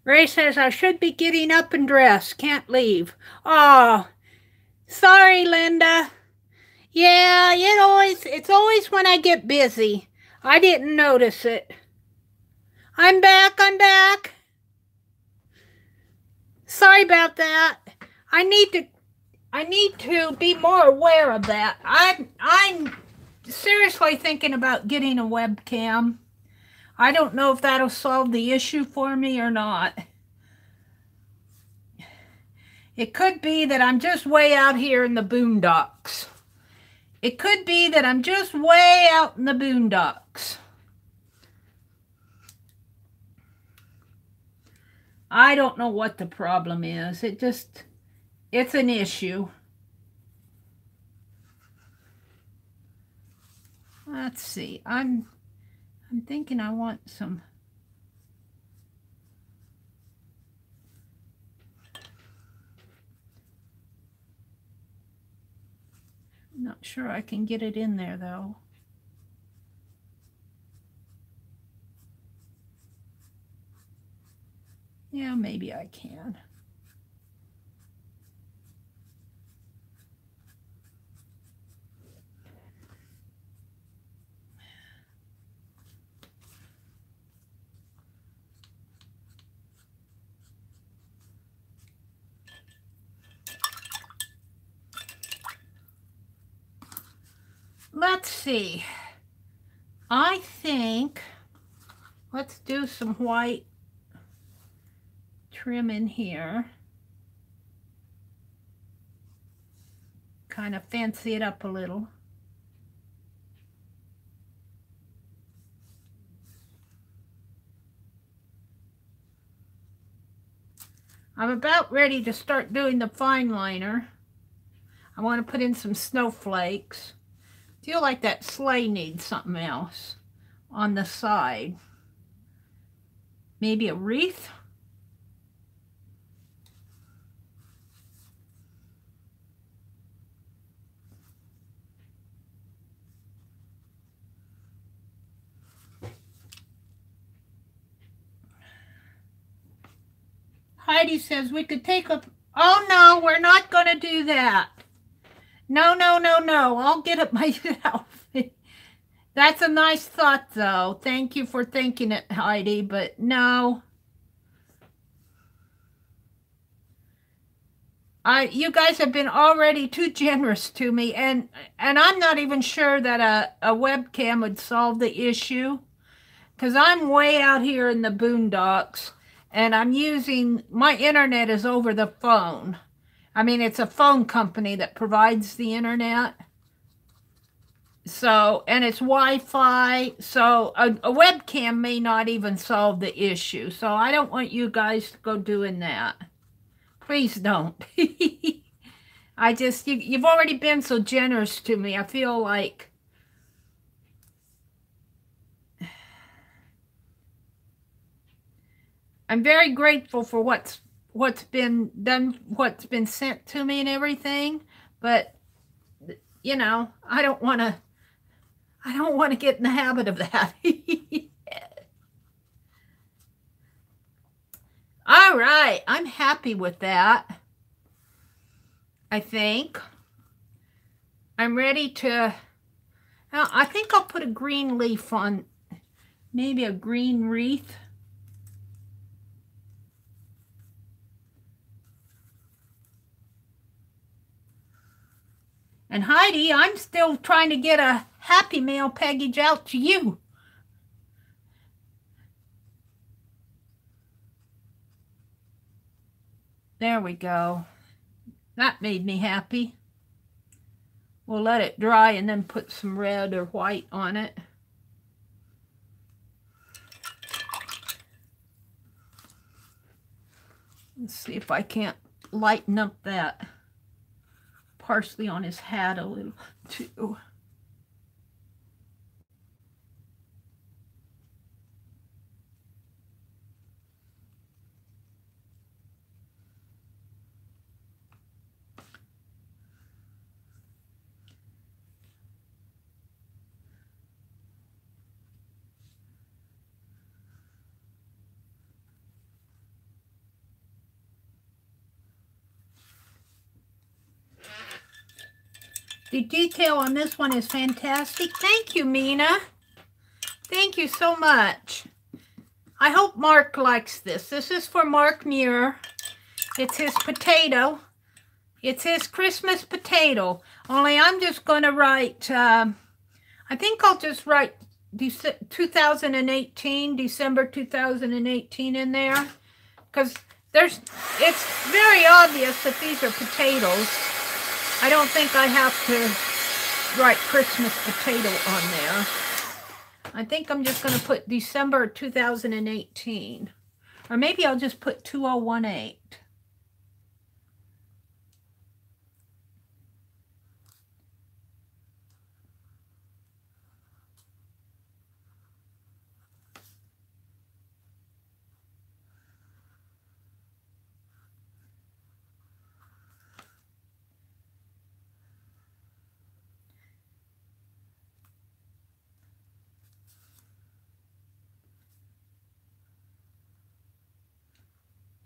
Ray says I should be getting up and dressed. Can't leave. Oh, sorry, Linda. Yeah, it's always when I get busy. I didn't notice it. I'm back. Sorry about that. I need to be more aware of that. I'm seriously thinking about getting a webcam. I don't know if that'll solve the issue for me or not. It could be that I'm just way out here in the boondocks. It could be that I'm just way out in the boondocks. I don't know what the problem is. It's an issue. Let's see. I'm thinking I want some. I'm not sure I can get it in there though. Yeah, maybe I can. Let's see. I think let's do some white trim in here. Kind of fancy it up a little. I'm about ready to start doing the fine liner. I want to put in some snowflakes. Feel like that sleigh needs something else on the side. Maybe a wreath. Heidi says we could take a... Oh no, we're not going to do that. No. I'll get it myself. That's a nice thought, though. Thank you for thinking it, Heidi, but no. You guys have been already too generous to me, and I'm not even sure that a webcam would solve the issue, because I'm way out here in the boondocks, and I'm using... My internet is over the phone. I mean, it's a phone company that provides the internet. So, and it's Wi-Fi. So a webcam may not even solve the issue. So I don't want you guys to go doing that. Please don't. You've already been so generous to me. I feel like I'm very grateful for what's been done, what's been sent to me and everything, but you know, I don't want to get in the habit of that. All right, I'm happy with that. I think I'm ready to... Now, I think I'll put a green leaf on, maybe a green wreath. And Heidi, I'm still trying to get a Happy Mail package out to you. There we go. That made me happy. We'll let it dry and then put some red or white on it. Let's see if I can't lighten up that parsley on his hat a little too. The detail on this one is fantastic. Thank you, Mina. Thank you so much. I hope Mark likes this. This is for Mark Muir. It's his potato. It's his Christmas potato. Only I'm just going to write, I think I'll just write 2018, December 2018 in there. Because it's very obvious that these are potatoes. I don't think I have to write Christmas potato on there. I think I'm just going to put December 2018. Or maybe I'll just put 2018.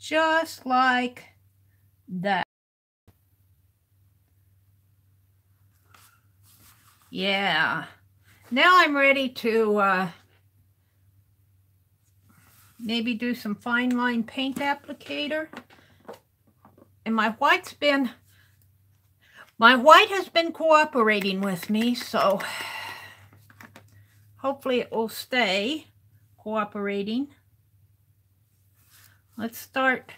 Just like that. Yeah. Now I'm ready to maybe do some fine line paint applicator. And my white has been cooperating with me, so hopefully it will stay cooperating. Let's start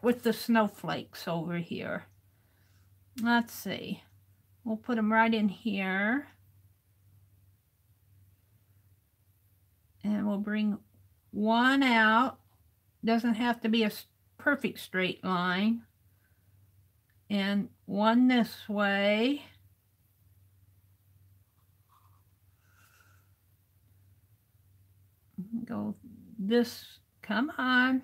with the snowflakes over here. Let's see. We'll put them right in here. And we'll bring one out. Doesn't have to be a perfect straight line. And one this way. Go this. Come on.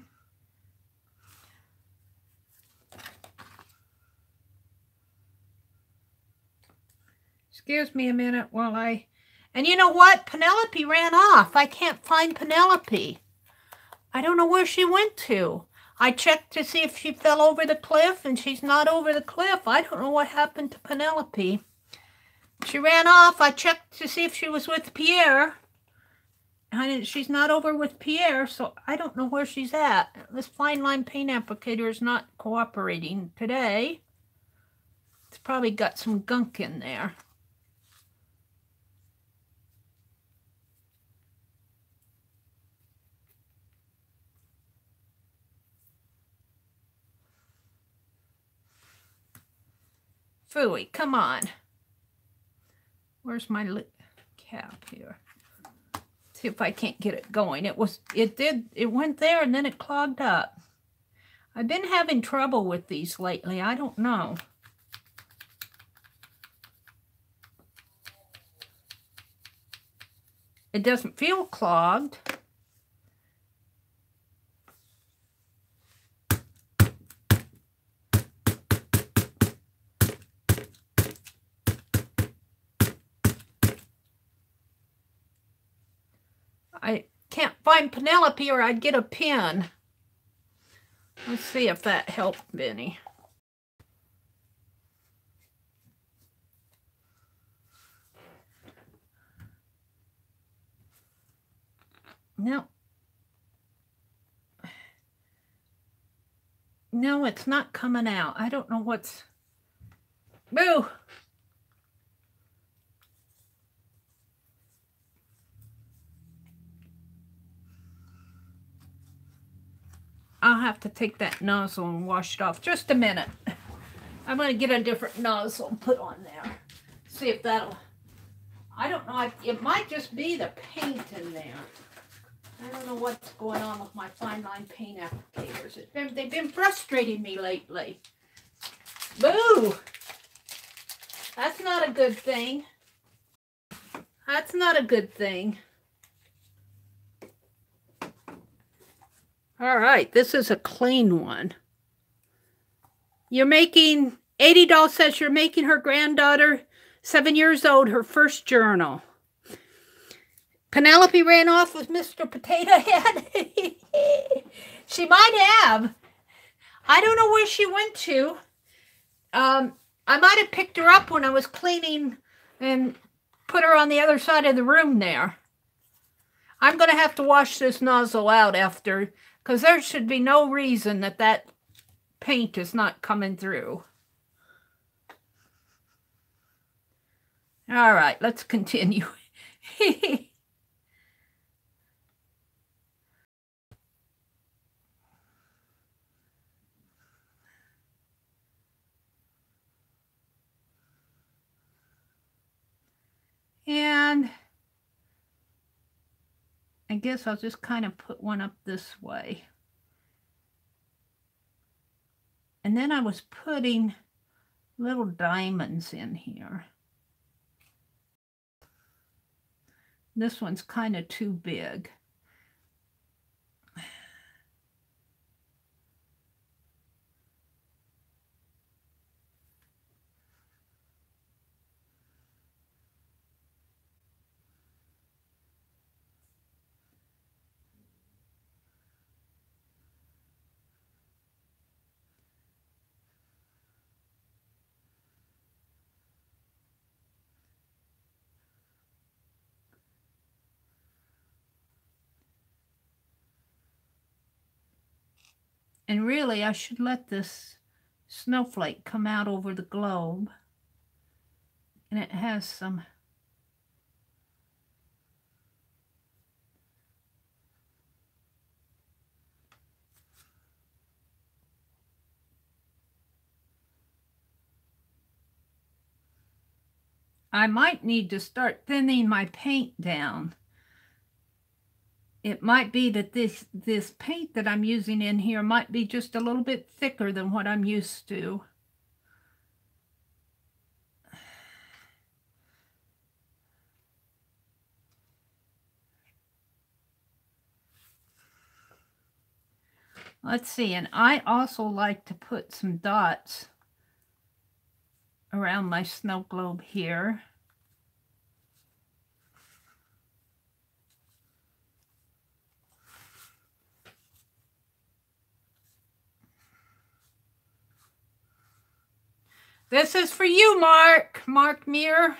Excuse me a minute while and you know what? Penelope ran off. I can't find Penelope. I don't know where she went to. I checked to see if she fell over the cliff, and she's not over the cliff. I don't know what happened to Penelope. She ran off. I checked to see if she was with Pierre. She's not over with Pierre, so I don't know where she's at. This fine line paint applicator is not cooperating today. It's probably got some gunk in there. Phooey, come on. Where's my cap here? See if I can't get it going. It went there and then it clogged up. I've been having trouble with these lately. I don't know. It doesn't feel clogged. I can't find Penelope or I'd get a pin. Let's see if that helped any. No. No, it's not coming out. I don't know what's... Boo! I'll have to take that nozzle and wash it off. Just a minute. I'm going to get a different nozzle and put on there. See if that'll... I don't know. It might just be the paint in there. I don't know what's going on with my fine line paint applicators. They've been frustrating me lately. Boo! That's not a good thing. That's not a good thing. All right, this is a clean one. You're making, $80 says you're making her granddaughter, 7 years old, her first journal. Penelope ran off with Mr. Potato Head. She might have. I don't know where she went to. I I might have picked her up when I was cleaning and put her on the other side of the room there. I'm going to have to wash this nozzle out after, because there should be no reason that that paint is not coming through. All right, let's continue. And I guess I'll just kind of put one up this way. And then I was putting little diamonds in here. This one's kind of too big. And really, I should let this snowflake come out over the globe. And it has some I might need to start thinning my paint down. It might be that this paint that I'm using in here might be just a little bit thicker than what I'm used to. Let's see, and I also like to put some dots around my snow globe here. This is for you, Mark Muir,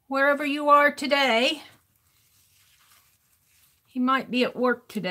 wherever you are today. He might be at work today.